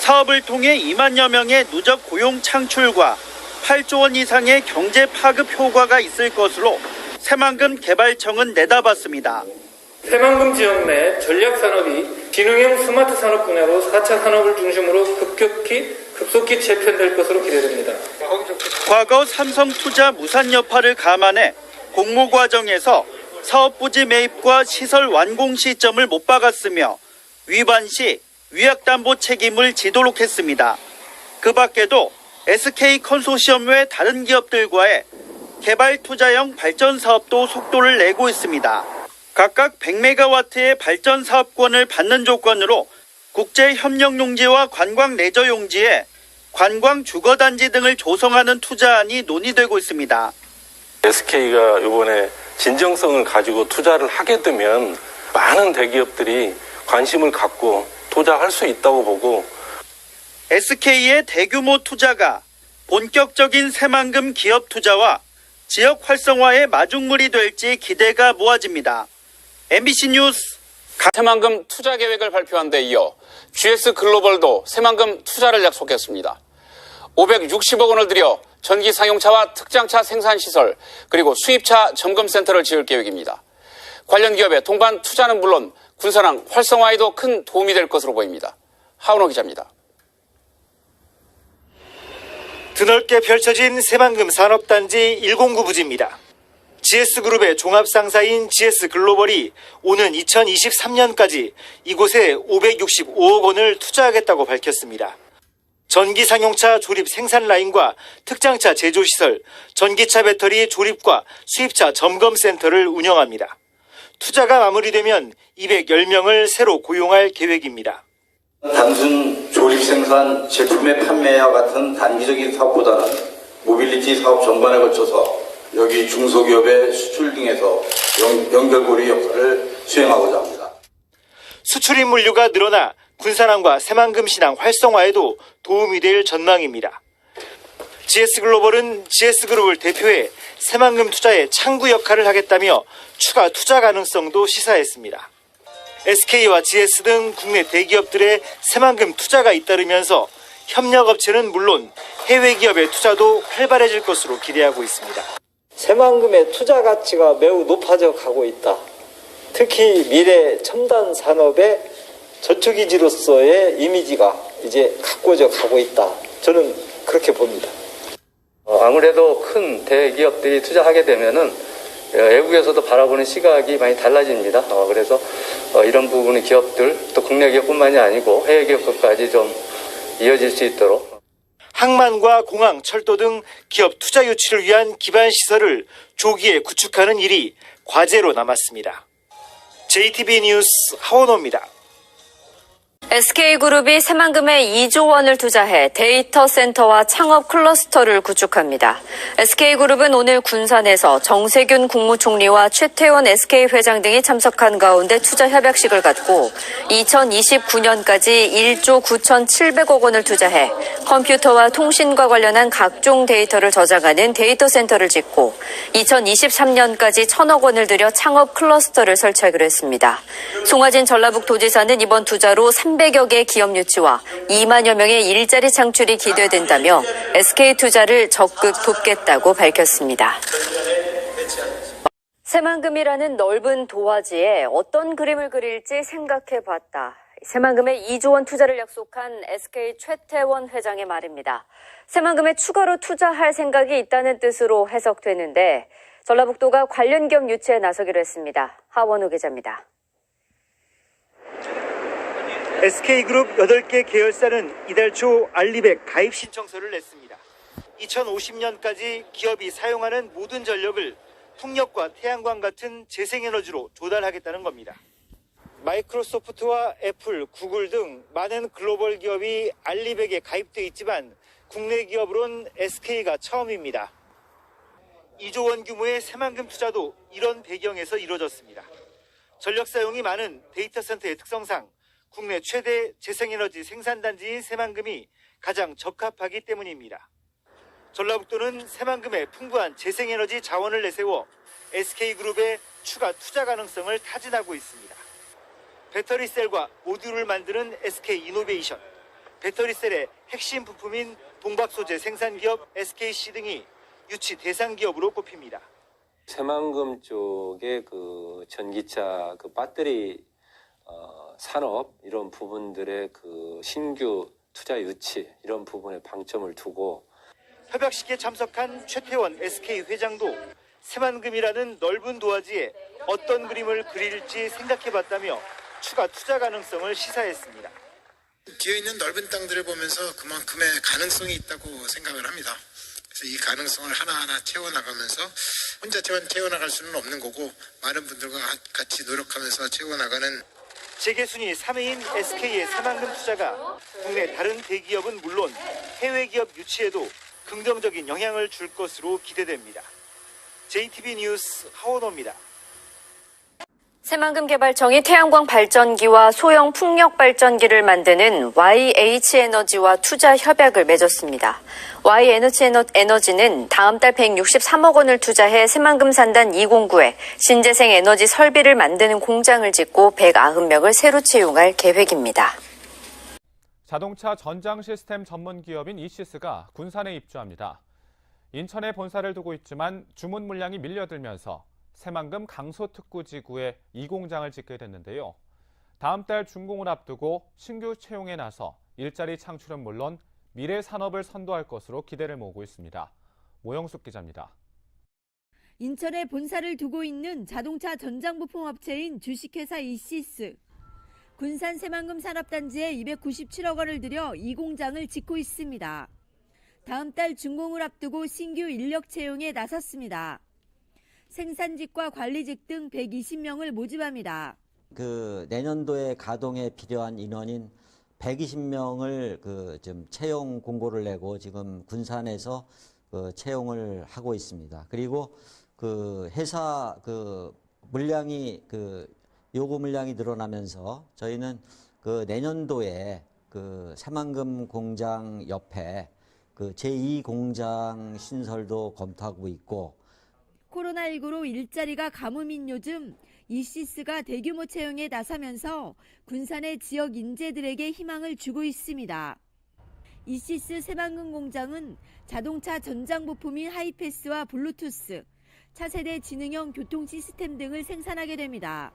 사업을 통해 2만여 명의 누적 고용 창출과 8조 원 이상의 경제 파급 효과가 있을 것으로 새만금 개발청은 내다봤습니다. 새만금 지역 내 전략산업이 기능형 스마트 산업 분야로 4차 산업을 중심으로 급속히 재편될 것으로 기대됩니다. 과거 삼성투자 무산 여파를 감안해 공모 과정에서 사업부지 매입과 시설 완공 시점을 못 박았으며 위반 시 위약담보 책임을 지도록 했습니다. 그 밖에도 SK 컨소시엄 외 다른 기업들과의 개발 투자형 발전 사업도 속도를 내고 있습니다. 각각 100메가와트의 발전 사업권을 받는 조건으로 국제 협력 용지와 관광 레저 용지에 관광 주거단지 등을 조성하는 투자안이 논의되고 있습니다. SK가 이번에 진정성을 가지고 투자를 하게 되면 많은 대기업들이 관심을 갖고 투자할 수 있다고 보고 SK의 대규모 투자가 본격적인 새만금 기업 투자와 지역 활성화의 마중물이 될지 기대가 모아집니다. MBC 뉴스 새만금 투자 계획을 발표한 데 이어 GS 글로벌도 새만금 투자를 약속했습니다. 560억 원을 들여 전기 상용차와 특장차 생산시설 그리고 수입차 점검센터를 지을 계획입니다. 관련 기업의 동반 투자는 물론 군산항 활성화에도 큰 도움이 될 것으로 보입니다. 하은호 기자입니다. 드넓게 펼쳐진 새만금 산업단지 109 부지입니다. GS그룹의 종합상사인 GS글로벌이 오는 2023년까지 이곳에 565억 원을 투자하겠다고 밝혔습니다. 전기 상용차 조립 생산 라인과 특장차 제조시설, 전기차 배터리 조립과 수입차 점검센터를 운영합니다. 투자가 마무리되면 210명을 새로 고용할 계획입니다. 단순 조립 생산, 제품의 판매와 같은 단기적인 사업보다는 모빌리티 사업 전반에 걸쳐서 여기 중소기업의 수출 등에서 연결고리 역할을 수행하고자 합니다. 수출입 물류가 늘어나 군산항과 새만금 신항 활성화에도 도움이 될 전망입니다. GS글로벌은 GS그룹을 대표해 새만금 투자의 창구 역할을 하겠다며 추가 투자 가능성도 시사했습니다. SK와 GS 등 국내 대기업들의 새만금 투자가 잇따르면서 협력업체는 물론 해외 기업의 투자도 활발해질 것으로 기대하고 있습니다. 새만금의 투자 가치가 매우 높아져 가고 있다. 특히 미래 첨단 산업의 저축이지로서의 이미지가 이제 가꿔져 가고 있다. 저는 그렇게 봅니다. 아무래도 큰 대기업들이 투자하게 되면은 외국에서도 바라보는 시각이 많이 달라집니다. 그래서 이런 부분의 기업들, 또 국내 기업뿐만이 아니고 해외 기업까지 좀 이어질 수 있도록. 항만과 공항, 철도 등 기업 투자 유치를 위한 기반 시설을 조기에 구축하는 일이 과제로 남았습니다. JTB 뉴스 하원호입니다. SK그룹이 새만금에 2조 원을 투자해 데이터 센터와 창업 클러스터를 구축합니다. SK그룹은 오늘 군산에서 정세균 국무총리와 최태원 SK 회장 등이 참석한 가운데 투자 협약식을 갖고 2029년까지 1조 9,700억 원을 투자해 컴퓨터와 통신과 관련한 각종 데이터를 저장하는 데이터 센터를 짓고 2023년까지 1,000억 원을 들여 창업 클러스터를 설치하기로 했습니다. 송하진 전라북도지사는 이번 투자로 300여 개 기업 유치와 2만여 명의 일자리 창출이 기대된다며 SK투자를 적극 돕겠다고 밝혔습니다. 새만금이라는 넓은 도화지에 어떤 그림을 그릴지 생각해봤다. 새만금에 2조 원 투자를 약속한 SK 최태원 회장의 말입니다. 새만금에 추가로 투자할 생각이 있다는 뜻으로 해석되는데 전라북도가 관련 기업 유치에 나서기로 했습니다. 하원우 기자입니다. SK그룹 8개 계열사는 이달 초 알리백 가입 신청서를 냈습니다. 2050년까지 기업이 사용하는 모든 전력을 풍력과 태양광 같은 재생에너지로 조달하겠다는 겁니다. 마이크로소프트와 애플, 구글 등 많은 글로벌 기업이 알리백에 가입돼 있지만 국내 기업으론 SK가 처음입니다. 2조 원 규모의 새만금 투자도 이런 배경에서 이루어졌습니다. 전력 사용이 많은 데이터 센터의 특성상 국내 최대 재생에너지 생산단지인 새만금이 가장 적합하기 때문입니다. 전라북도는 새만금에 풍부한 재생에너지 자원을 내세워 SK그룹의 추가 투자 가능성을 타진하고 있습니다. 배터리셀과 모듈을 만드는 SK이노베이션, 배터리셀의 핵심 부품인 동박 소재 생산 기업 SKC 등이 유치 대상 기업으로 꼽힙니다. 새만금 쪽의 그 전기차 그 배터리 산업 이런 부분들의 그 신규 투자 유치 이런 부분에 방점을 두고 협약식에 참석한 최태원 SK 회장도 새만금이라는 넓은 도화지에 어떤 그림을 그릴지 생각해봤다며 추가 투자 가능성을 시사했습니다. 뒤에 있는 넓은 땅들을 보면서 그만큼의 가능성이 있다고 생각을 합니다. 그래서 이 가능성을 하나하나 채워나가면서 혼자만 채워나갈 수는 없는 거고 많은 분들과 같이 노력하면서 채워나가는 재계 순위 3위인 SK의 새만금 투자가 국내 다른 대기업은 물론 해외 기업 유치에도 긍정적인 영향을 줄 것으로 기대됩니다. JTB 뉴스 하원호입니다. 새만금개발청이 태양광 발전기와 소형 풍력 발전기를 만드는 YH에너지와 투자 협약을 맺었습니다. YH에너지는 다음 달 163억 원을 투자해 새만금 산단 209에 신재생 에너지 설비를 만드는 공장을 짓고 190명을 새로 채용할 계획입니다. 자동차 전장 시스템 전문 기업인 이시스가 군산에 입주합니다. 인천에 본사를 두고 있지만 주문 물량이 밀려들면서 새만금 강소특구지구에 이 공장을 짓게 됐는데요. 다음 달 준공을 앞두고 신규 채용에 나서 일자리 창출은 물론 미래 산업을 선도할 것으로 기대를 모으고 있습니다. 모영숙 기자입니다. 인천에 본사를 두고 있는 자동차 전장 부품 업체인 주식회사 이시스. 군산 새만금 산업단지에 297억 원을 들여 이 공장을 짓고 있습니다. 다음 달 준공을 앞두고 신규 인력 채용에 나섰습니다. 생산직과 관리직 등 120명을 모집합니다. 내년도에 가동에 필요한 인원인 120명을 좀 채용 공고를 내고 지금 군산에서 채용을 하고 있습니다. 그리고 회사 물량이 요구 물량이 늘어나면서 저희는 내년도에 새만금 공장 옆에 제2 공장 신설도 검토하고 있고. 코로나19로 일자리가 가뭄인 요즘 이시스가 대규모 채용에 나서면서 군산의 지역 인재들에게 희망을 주고 있습니다. 이시스 새만금 공장은 자동차 전장 부품인 하이패스와 블루투스, 차세대 지능형 교통 시스템 등을 생산하게 됩니다.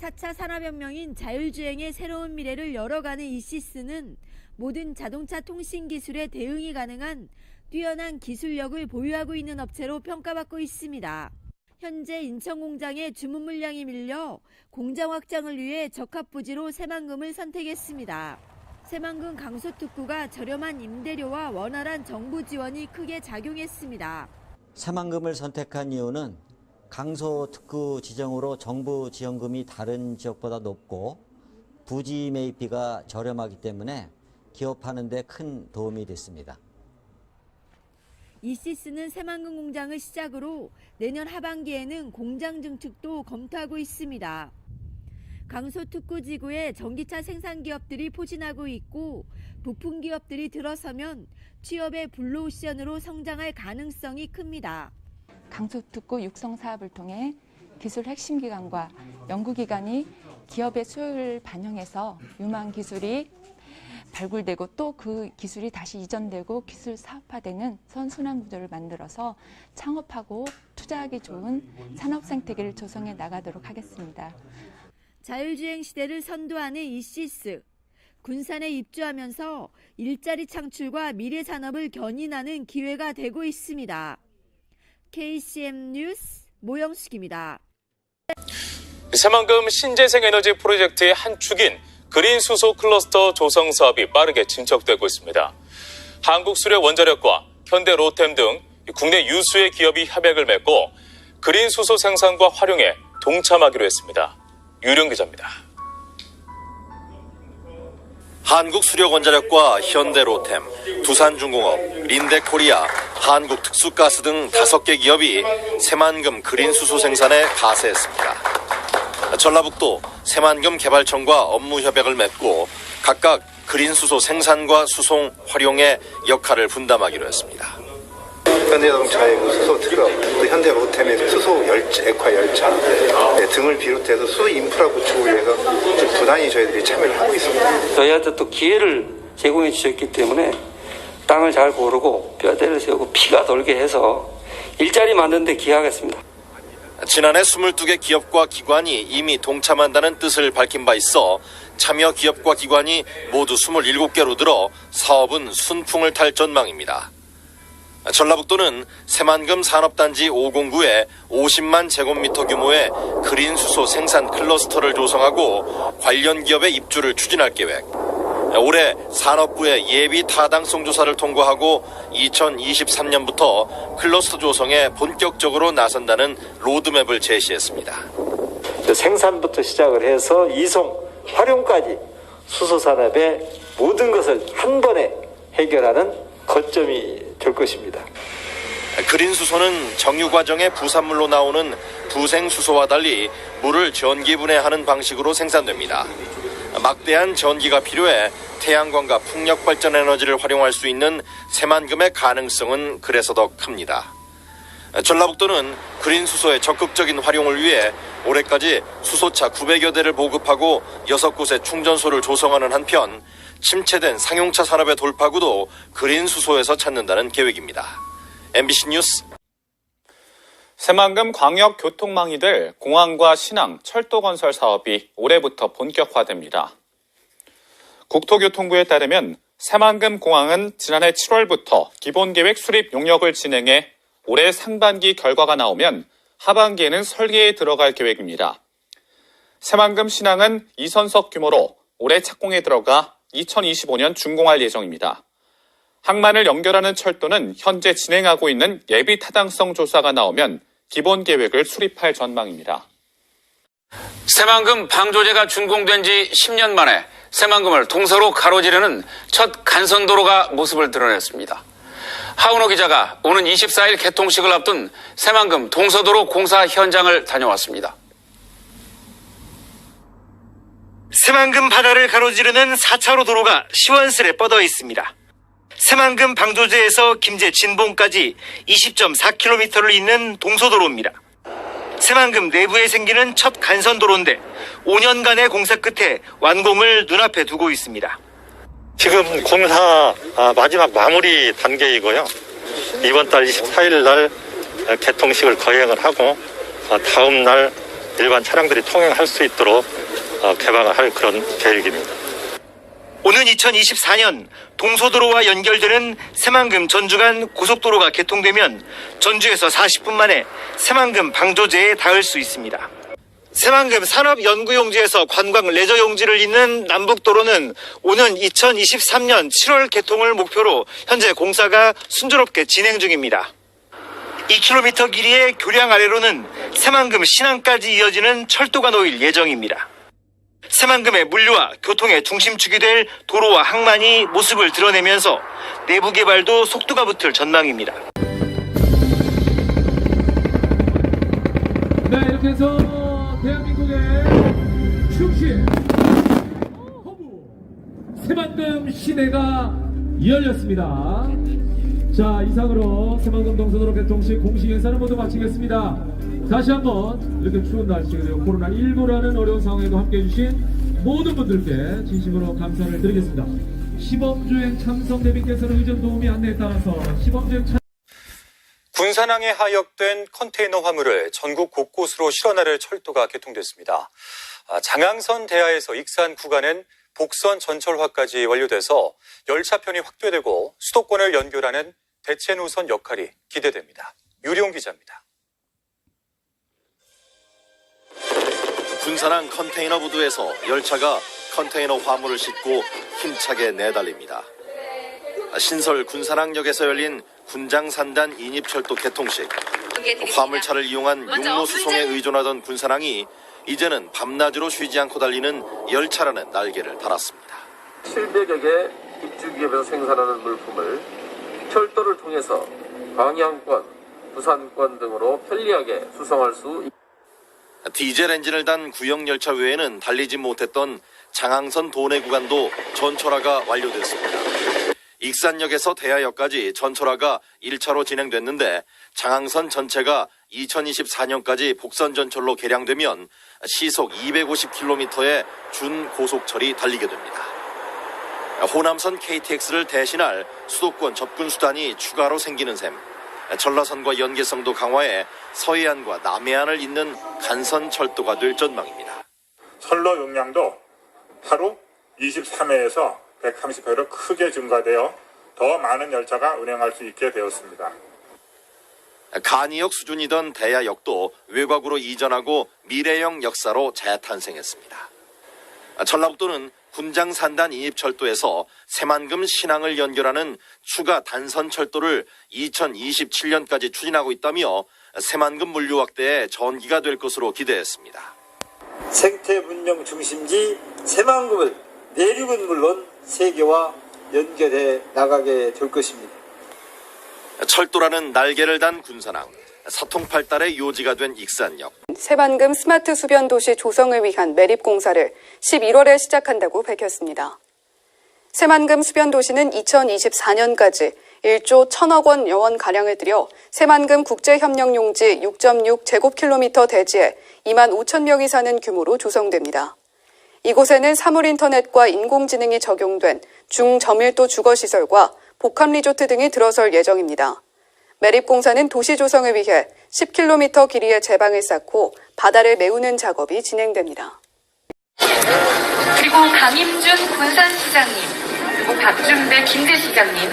4차 산업혁명인 자율주행의 새로운 미래를 열어가는 이시스는 모든 자동차 통신 기술에 대응이 가능한 뛰어난 기술력을 보유하고 있는 업체로 평가받고 있습니다. 현재 인천 공장에 주문 물량이 밀려 공장 확장을 위해 적합부지로 새만금을 선택했습니다. 새만금 강소특구가 저렴한 임대료와 원활한 정부 지원이 크게 작용했습니다. 새만금을 선택한 이유는 강소특구 지정으로 정부 지원금이 다른 지역보다 높고 부지 매입비가 저렴하기 때문에 기업하는 데 큰 도움이 됐습니다. 이시스는 새만금 공장을 시작으로 내년 하반기에는 공장 증축도 검토하고 있습니다. 강소특구 지구에 전기차 생산 기업들이 포진하고 있고 부품 기업들이 들어서면 취업의 블루오션으로 성장할 가능성이 큽니다. 강소특구 육성 사업을 통해 기술 핵심 기관과 연구기관이 기업의 수요를 반영해서 유망 기술이 발굴되고 또 그 기술이 다시 이전되고 기술 사업화되는 선순환 구조를 만들어서 창업하고 투자하기 좋은 산업 생태계를 조성해 나가도록 하겠습니다. 자율주행 시대를 선도하는 이시스. 군산에 입주하면서 일자리 창출과 미래 산업을 견인하는 기회가 되고 있습니다. KCM 뉴스 모영숙입니다. 새만금 신재생 에너지 프로젝트의 한 축인 그린 수소 클러스터 조성 사업이 빠르게 진척되고 있습니다. 한국수력원자력과 현대로템 등 국내 유수의 기업이 협약을 맺고 그린 수소 생산과 활용에 동참하기로 했습니다. 유령 기자입니다. 한국수력원자력과 현대로템, 두산중공업, 린데코리아, 한국특수가스 등 5개 기업이 새만금 그린 수소 생산에 가세했습니다. 전라북도 새만금 개발청과 업무 협약을 맺고 각각 그린 수소 생산과 수송, 활용의 역할을 분담하기로 했습니다. 현대자동차의 수소 트럭, 또 현대로템의 수소 액화 열차 등을 비롯해서 수소 인프라 구축을 위해서 부단히 저희들이 참여를 하고 있습니다. 저희한테 또 기회를 제공해 주셨기 때문에 땅을 잘 고르고 뼈대를 세우고 피가 돌게 해서 일자리 만드는 데 기여하겠습니다. 지난해 22개 기업과 기관이 이미 동참한다는 뜻을 밝힌 바 있어 참여 기업과 기관이 모두 27개로 들어 사업은 순풍을 탈 전망입니다. 전라북도는 새만금 산업단지 509에 50만 제곱미터 규모의 그린 수소 생산 클러스터를 조성하고 관련 기업의 입주를 추진할 계획. 올해 산업부의 예비 타당성 조사를 통과하고 2023년부터 클러스터 조성에 본격적으로 나선다는 로드맵을 제시했습니다. 생산부터 시작을 해서 이송, 활용까지 수소산업의 모든 것을 한 번에 해결하는 거점이 될 것입니다. 그린 수소는 정유 과정의 부산물로 나오는 부생 수소와 달리 물을 전기분해하는 방식으로 생산됩니다. 막대한 전기가 필요해 태양광과 풍력 발전 에너지를 활용할 수 있는 새만금의 가능성은 그래서 더 큽니다. 전라북도는 그린 수소의 적극적인 활용을 위해 올해까지 수소차 900여 대를 보급하고 6곳의 충전소를 조성하는 한편 침체된 상용차 산업의 돌파구도 그린 수소에서 찾는다는 계획입니다. MBC 뉴스. 새만금 광역 교통망이 될 공항과 신항, 철도 건설 사업이 올해부터 본격화됩니다. 국토교통부에 따르면 새만금 공항은 지난해 7월부터 기본계획 수립 용역을 진행해 올해 상반기 결과가 나오면 하반기에는 설계에 들어갈 계획입니다. 새만금 신항은 2선석 규모로 올해 착공에 들어가 2025년 준공할 예정입니다. 항만을 연결하는 철도는 현재 진행하고 있는 예비 타당성 조사가 나오면 기본 계획을 수립할 전망입니다. 새만금 방조제가 준공된 지 10년 만에 새만금을 동서로 가로지르는 첫 간선도로가 모습을 드러냈습니다. 하은호 기자가 오는 24일 개통식을 앞둔 새만금 동서도로 공사 현장을 다녀왔습니다. 새만금 바다를 가로지르는 4차로 도로가 시원스레 뻗어 있습니다. 새만금 방조제에서 김제 진봉까지 20.4km를 잇는 동서도로입니다. 새만금 내부에 생기는 첫 간선도로인데 5년간의 공사 끝에 완공을 눈앞에 두고 있습니다. 지금 공사 마지막 마무리 단계이고요. 이번 달 24일 날 개통식을 거행을 하고 다음 날 일반 차량들이 통행할 수 있도록 개방을 할 그런 계획입니다. 오는 2024년 동서도로와 연결되는 새만금 전주 간 고속도로가 개통되면 전주에서 40분 만에 새만금 방조제에 닿을 수 있습니다. 새만금 산업연구용지에서 관광 레저용지를 잇는 남북도로는 오는 2023년 7월 개통을 목표로 현재 공사가 순조롭게 진행 중입니다. 2km 길이의 교량 아래로는 새만금 신항까지 이어지는 철도가 놓일 예정입니다. 새만금의 물류와 교통의 중심축이 될 도로와 항만이 모습을 드러내면서 내부 개발도 속도가 붙을 전망입니다. 네, 이렇게 해서 대한민국의 중심 허브 새만금 시내가 열렸습니다. 자, 이상으로 새만금 동서도로 개통식 공식 행사를 모두 마치겠습니다. 다시 한번 이렇게 추운 날씨 그리고 코로나19라는 어려운 상황에도 함께해 주신 모든 분들께 진심으로 감사를 드리겠습니다. 시범주행 참석 대비께서는 의전 도우미 안내에 따라서 시범주행 군산항에 하역된 컨테이너 화물을 전국 곳곳으로 실어나를 철도가 개통됐습니다. 장항선 대하에서 익산 구간은 복선 전철화까지 완료돼서 열차편이 확대되고 수도권을 연결하는 대체 노선 역할이 기대됩니다. 유리용 기자입니다. 군산항 컨테이너 부두에서 열차가 컨테이너 화물을 싣고 힘차게 내달립니다. 신설 군산항역에서 열린 군장산단 인입철도 개통식. 화물차를 이용한 육로 수송에 의존하던 군산항이 이제는 밤낮으로 쉬지 않고 달리는 열차라는 날개를 달았습니다. 700여 개 입주기업에서 생산하는 물품을 철도를 통해서 광양권, 부산권 등으로 편리하게 수송할 수 있습니다. 디젤 엔진을 단 구역열차 외에는 달리지 못했던 장항선 도내 구간도 전철화가 완료됐습니다. 익산역에서 대하역까지 전철화가 1차로 진행됐는데 장항선 전체가 2024년까지 복선전철로 개량되면 시속 250km의 준고속철이 달리게 됩니다. 호남선 KTX를 대신할 수도권 접근 수단이 추가로 생기는 셈. 전라선과 연계성도 강화해 서해안과 남해안을 잇는 간선철도가 될 전망입니다. 선로 용량도 하루 23회에서 130회로 크게 증가되어 더 많은 열차가 운행할 수 있게 되었습니다. 간이역 수준이던 대야역도 외곽으로 이전하고 미래형 역사로 재탄생했습니다. 전라북도는 군장 산단 인입철도에서 새만금 신항을 연결하는 추가 단선철도를 2027년까지 추진하고 있다며 새만금 물류 확대의 전기가 될 것으로 기대했습니다. 생태 문명 중심지 새만금을 내륙은 물론 세계와 연결해 나가게 될 것입니다. 철도라는 날개를 단 군산항, 사통팔달의 요지가 된 익산역. 새만금 스마트 수변 도시 조성을 위한 매립 공사를 11월에 시작한다고 밝혔습니다. 새만금 수변 도시는 2024년까지 1조 1,000억 원 여원가량을 들여 새만금 국제협력용지 6.6 제곱킬로미터 대지에 2만 5천 명이 사는 규모로 조성됩니다. 이곳에는 사물인터넷과 인공지능이 적용된 중저밀도 주거시설과 복합리조트 등이 들어설 예정입니다. 매립공사는 도시 조성을 위해 10km 길이의 제방을 쌓고 바다를 메우는 작업이 진행됩니다. 그리고 강임준 군산시장님, 그리고 박준배 김제시장님,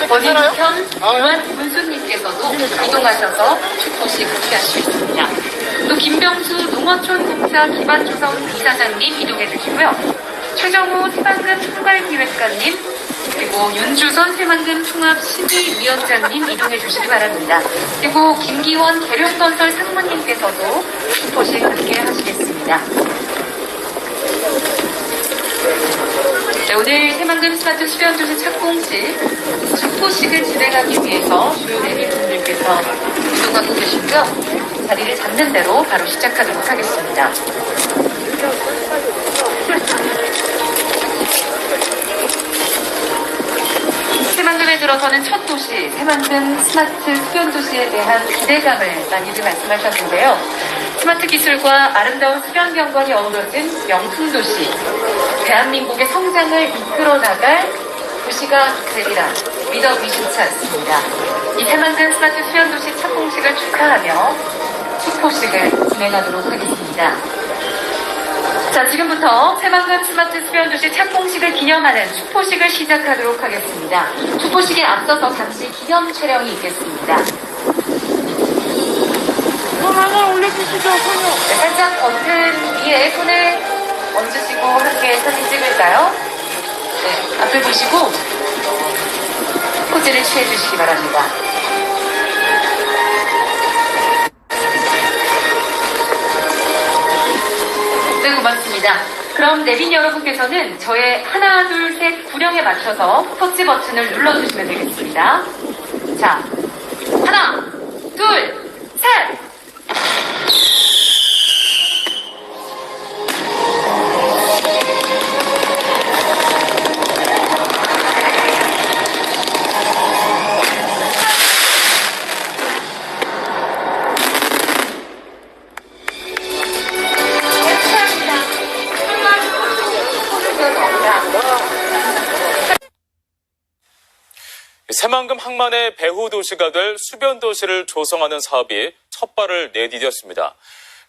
권인현 유한군수님께서도 이동하셔서 축포식 함께할 수 있습니다. 또 김병수 농어촌공사 기반조성 이사장님 이동해 주시고요. 최정호 새만금 총괄기획관님, 그리고 윤주선 새만금 통합심의위원장님 이동해 주시기 바랍니다. 그리고 김기원 계룡건설 상무님께서도 축포식 함께 하시겠습니다. 네, 오늘 새만금 스마트 수변도시 착공식 축포식을 진행하기 위해서 주요 내빈분들께서 이동하고 계시고요. 자리를 잡는 대로 바로 시작하도록 하겠습니다. 새만금에 들어서는 첫 도시, 새만금 스마트 수변도시에 대한 기대감을 많이들 말씀하셨는데요. 스마트 기술과 아름다운 수변 경관이 어우러진 명품도시, 대한민국의 성장을 이끌어 나갈 도시가 되리라 믿어 의심치 않습니다. 이 새만금 스마트 수변도시 착공식을 축하하며 축포식을 진행하도록 하겠습니다. 자, 지금부터 새만금 스마트 수변도시 착공식을 기념하는 축포식을 시작하도록 하겠습니다. 축포식에 앞서서 잠시 기념 촬영이 있겠습니다. 하나 올려주시죠, 손요. 네, 살짝 버튼 위에 손을 얹으시고 함께 사진 찍을까요? 네, 앞을 보시고 포즈를 취해주시기 바랍니다. 네, 고맙습니다. 그럼 내빈 여러분께서는 저의 하나, 둘, 셋 구령에 맞춰서 터치 버튼을 눌러주시면 되겠습니다. 자, 하나, 둘, 셋! 새만금 항만의 배후 도시가 될 수변 도시를 조성하는 사업이 첫 발을 내디뎠습니다.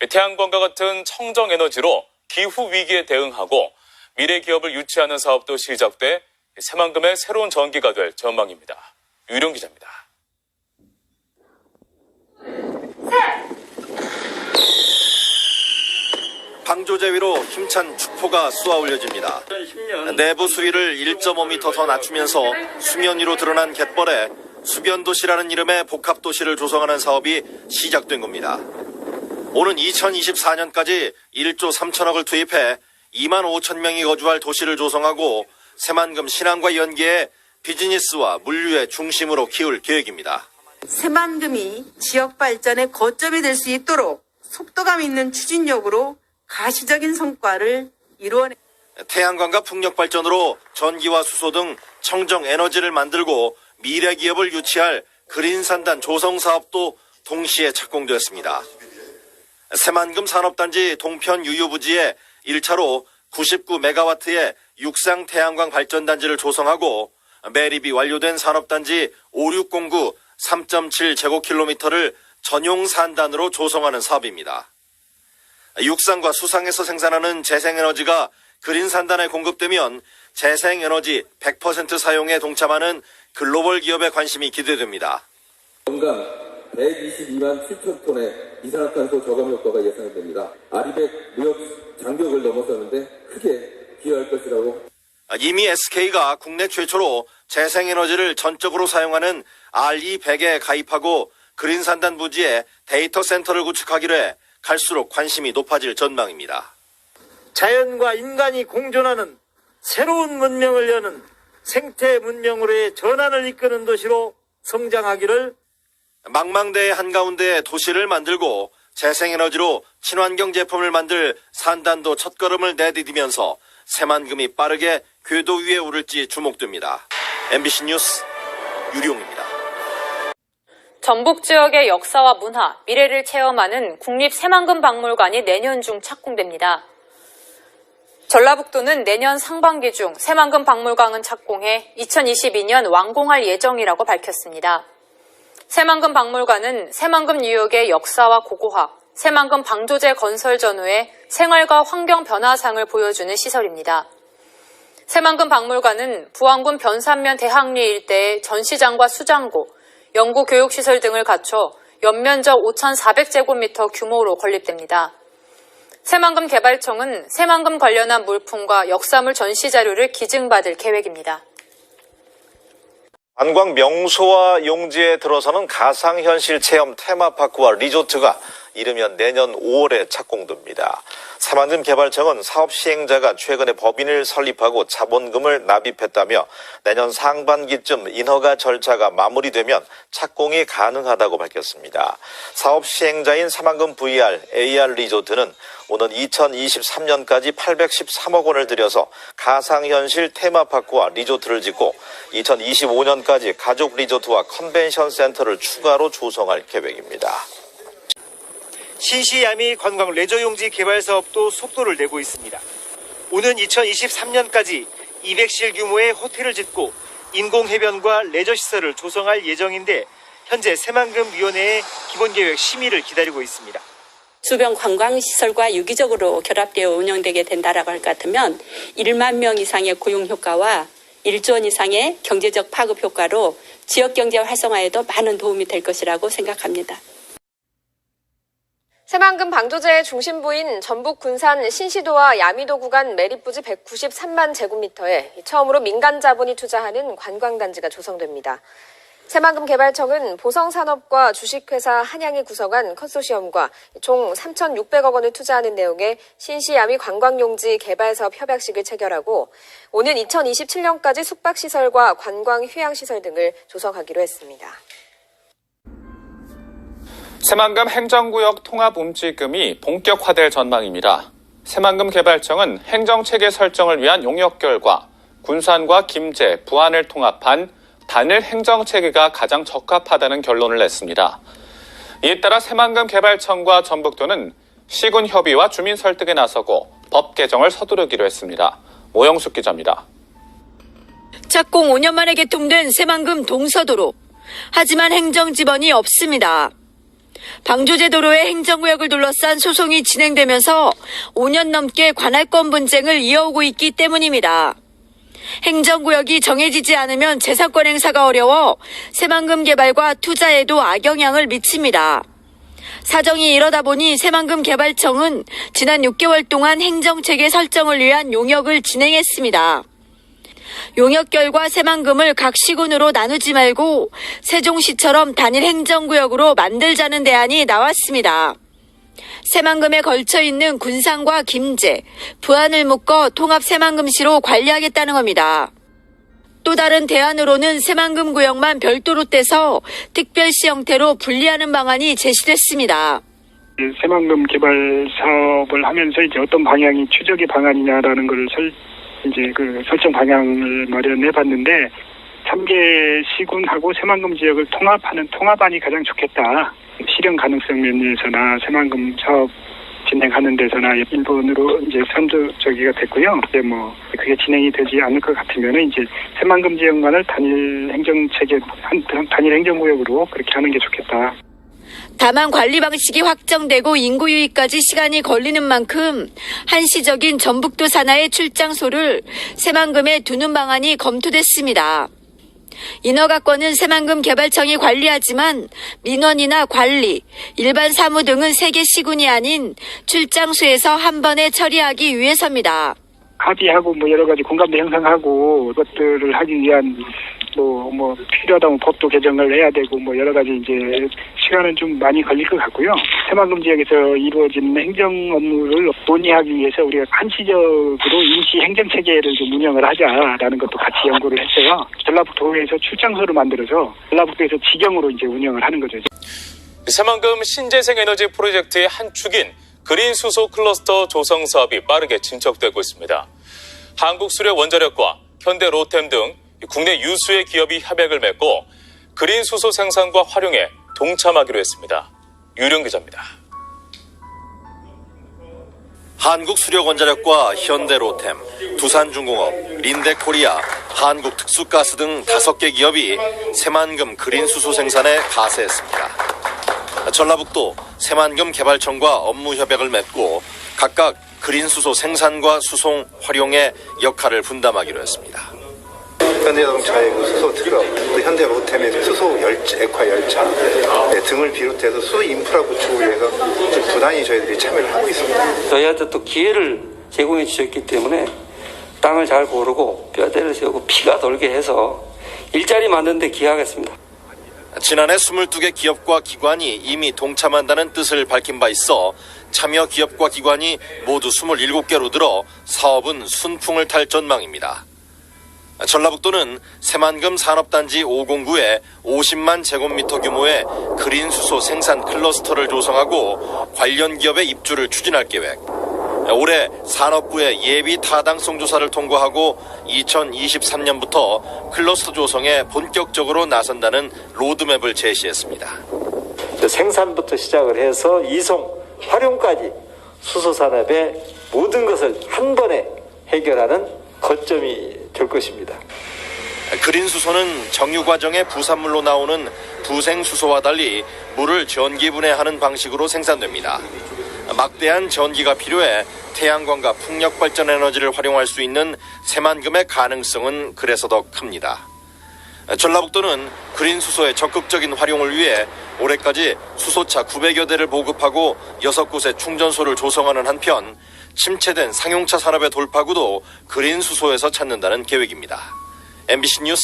태양광과 같은 청정 에너지로 기후 위기에 대응하고 미래 기업을 유치하는 사업도 시작돼 새만금의 새로운 전기가 될 전망입니다. 유령 기자입니다. 방조제위로 힘찬 축포가 쏘아 올려집니다. 내부 수위를 1.5m 더 낮추면서 수면 위로 드러난 갯벌에 수변도시라는 이름의 복합도시를 조성하는 사업이 시작된 겁니다. 오는 2024년까지 1조 3천억을 투입해 2만 5천 명이 거주할 도시를 조성하고 새만금 신항과 연계해 비즈니스와 물류의 중심으로 키울 계획입니다. 새만금이 지역 발전의 거점이 될 수 있도록 속도감 있는 추진력으로 가시적인 성과를 이루어내. 태양광과 풍력 발전으로 전기와 수소 등 청정 에너지를 만들고 미래 기업을 유치할 그린산단 조성 사업도 동시에 착공되었습니다. 새만금 산업단지 동편 유유부지에 1차로 99메가와트의 육상 태양광 발전단지를 조성하고 매립이 완료된 산업단지 5609 3.7제곱킬로미터를 전용 산단으로 조성하는 사업입니다. 육상과 수상에서 생산하는 재생에너지가 그린 산단에 공급되면 재생에너지 100% 사용에 동참하는 글로벌 기업의 관심이 기대됩니다. 연간 122만 7천 톤의 이산화탄소 저감 효과가 예상됩니다. 아리백 무역 장벽을 넘어서는데 크게 기여할 것이라고. 이미 SK가 국내 최초로 재생에너지를 전적으로 사용하는 RE100에 가입하고 그린 산단 부지에 데이터 센터를 구축하기로 해 갈수록 관심이 높아질 전망입니다. 자연과 인간이 공존하는 새로운 문명을 여는 생태 문명으로의 전환을 이끄는 도시로 성장하기를. 망망대해 한가운데 도시를 만들고 재생에너지로 친환경 제품을 만들 산단도 첫걸음을 내디디면서 새만금이 빠르게 궤도 위에 오를지 주목됩니다. MBC 뉴스 유룡입니다. 전북 지역의 역사와 문화, 미래를 체험하는 국립새만금박물관이 내년 중 착공됩니다. 전라북도는 내년 상반기 중 새만금박물관을 착공해 2022년 완공할 예정이라고 밝혔습니다. 새만금박물관은 새만금 유역의 역사와 고고학, 새만금 방조제 건설 전후의 생활과 환경 변화상을 보여주는 시설입니다. 새만금박물관은 부안군 변산면 대학리 일대의 전시장과 수장고, 연구 교육시설 등을 갖춰 연면적 5,400제곱미터 규모로 건립됩니다. 새만금 개발청은 새만금 관련한 물품과 역사물 전시 자료를 기증받을 계획입니다. 관광 명소와 용지에 들어서는 가상현실 체험 테마파크와 리조트가 이르면 내년 5월에 착공됩니다. 새만금 개발청은 사업 시행자가 최근에 법인을 설립하고 자본금을 납입했다며 내년 상반기쯤 인허가 절차가 마무리되면 착공이 가능하다고 밝혔습니다. 사업 시행자인 새만금 VR, AR 리조트는 오는 2023년까지 813억 원을 들여서 가상현실 테마파크와 리조트를 짓고 2025년까지 가족 리조트와 컨벤션 센터를 추가로 조성할 계획입니다. 신시야미 관광 레저용지 개발 사업도 속도를 내고 있습니다. 오는 2023년까지 200실 규모의 호텔을 짓고 인공해변과 레저시설을 조성할 예정인데 현재 새만금위원회의 기본계획 심의를 기다리고 있습니다. 주변 관광시설과 유기적으로 결합되어 운영되게 된다라고 할 것 같으면 1만 명 이상의 고용 효과와 1조 원 이상의 경제적 파급 효과로 지역경제 활성화에도 많은 도움이 될 것이라고 생각합니다. 새만금 방조제의 중심부인 전북 군산 신시도와 야미도 구간 매립부지 193만 제곱미터에 처음으로 민간 자본이 투자하는 관광단지가 조성됩니다. 새만금 개발청은 보성산업과 주식회사 한양이 구성한 컨소시엄과 총 3,600억 원을 투자하는 내용의 신시야미 관광용지 개발사업 협약식을 체결하고 오는 2027년까지 숙박시설과 관광 휴양시설 등을 조성하기로 했습니다. 새만금 행정구역 통합 움직임이 본격화될 전망입니다. 새만금 개발청은 행정체계 설정을 위한 용역 결과 군산과 김제, 부안을 통합한 단일 행정체계가 가장 적합하다는 결론을 냈습니다. 이에 따라 새만금 개발청과 전북도는 시군 협의와 주민 설득에 나서고 법 개정을 서두르기로 했습니다. 모영숙 기자입니다. 착공 5년 만에 개통된 새만금 동서도로. 하지만 행정지번이 없습니다. 방조제 도로의 행정구역을 둘러싼 소송이 진행되면서 5년 넘게 관할권 분쟁을 이어오고 있기 때문입니다. 행정구역이 정해지지 않으면 재산권 행사가 어려워 새만금 개발과 투자에도 악영향을 미칩니다. 사정이 이러다 보니 새만금 개발청은 지난 6개월 동안 행정체계 설정을 위한 용역을 진행했습니다. 용역 결과 새만금을 각 시군으로 나누지 말고 세종시처럼 단일 행정구역으로 만들자는 대안이 나왔습니다. 새만금에 걸쳐 있는 군산과 김제, 부안을 묶어 통합 새만금시로 관리하겠다는 겁니다. 또 다른 대안으로는 새만금 구역만 별도로 떼서 특별시 형태로 분리하는 방안이 제시됐습니다. 새만금 개발 사업을 하면서 이제 어떤 방향이 최적의 방안이냐라는 걸 설정 방향을 마련해 봤는데 3개 시군하고 새만금 지역을 통합하는 통합안이 가장 좋겠다. 실현 가능성 면에서나 새만금 사업 진행하는 데서나 일본으로 이제 선두적이가 됐고요. 이제 뭐 그게 진행이 되지 않을 것 같으면은 이제 새만금 지역만을 단일 행정체계, 단일 행정구역으로 그렇게 하는 게 좋겠다. 다만 관리 방식이 확정되고 인구 유입까지 시간이 걸리는 만큼 한시적인 전북도 산하의 출장소를 새만금에 두는 방안이 검토됐습니다. 인허가권은 새만금 개발청이 관리하지만 민원이나 관리, 일반 사무 등은 세계 시군이 아닌 출장소에서 한 번에 처리하기 위해서입니다. 합의하고 뭐 여러 가지 공감대 형성하고 그것들을 하기 위한 뭐 필요하다면 법도 개정을 해야 되고 뭐 여러 가지 이제 시간은 좀 많이 걸릴 것 같고요. 새만금 지역에서 이루어지는 행정 업무를 논의하기 위해서 우리가 한시적으로 임시 행정 체계를 좀 운영을 하자라는 것도 같이 연구를 했어요. 전라북도에서 출장소를 만들어서 전라북도에서 지경으로 이제 운영을 하는 거죠. 새만금 신재생에너지 프로젝트의 한 축인 그린 수소 클러스터 조성 사업이 빠르게 진척되고 있습니다. 한국수력원자력과 현대로템 등 국내 유수의 기업이 협약을 맺고 그린 수소 생산과 활용에 동참하기로 했습니다. 유령 기자입니다. 한국수력원자력과 현대로템, 두산중공업, 린데코리아, 한국특수가스 등 5개 기업이 새만금 그린 수소 생산에 가세했습니다. 전라북도 새만금 개발청과 업무 협약을 맺고 각각 그린 수소 생산과 수송, 활용의 역할을 분담하기로 했습니다. 현대자동차의 수소 트럭, 또 현대로템의 수소 액화 열차 등을 비롯해서 수소 인프라 구축을 위해서 부단히 저희들이 참여를 하고 있습니다. 저희한테 또 기회를 제공해 주셨기 때문에 땅을 잘 고르고 뼈대를 세우고 피가 돌게 해서 일자리 만드는 데 기여하겠습니다. 지난해 22개 기업과 기관이 이미 동참한다는 뜻을 밝힌 바 있어 참여 기업과 기관이 모두 27개로 늘어 사업은 순풍을 탈 전망입니다. 전라북도는 새만금 산업단지 509에 50만 제곱미터 규모의 그린 수소 생산 클러스터를 조성하고 관련 기업의 입주를 추진할 계획. 올해 산업부의 예비 타당성 조사를 통과하고 2023년부터 클러스터 조성에 본격적으로 나선다는 로드맵을 제시했습니다. 생산부터 시작을 해서 이송, 활용까지 수소산업의 모든 것을 한 번에 해결하는 거점이 될 것입니다. 그린 수소는 정유 과정의 부산물로 나오는 부생수소와 달리 물을 전기분해하는 방식으로 생산됩니다. 막대한 전기가 필요해 태양광과 풍력 발전 에너지를 활용할 수 있는 새만금의 가능성은 그래서 더 큽니다. 전라북도는 그린 수소의 적극적인 활용을 위해 올해까지 수소차 900여 대를 보급하고 6곳의 충전소를 조성하는 한편 침체된 상용차 산업의 돌파구도 그린 수소에서 찾는다는 계획입니다. MBC 뉴스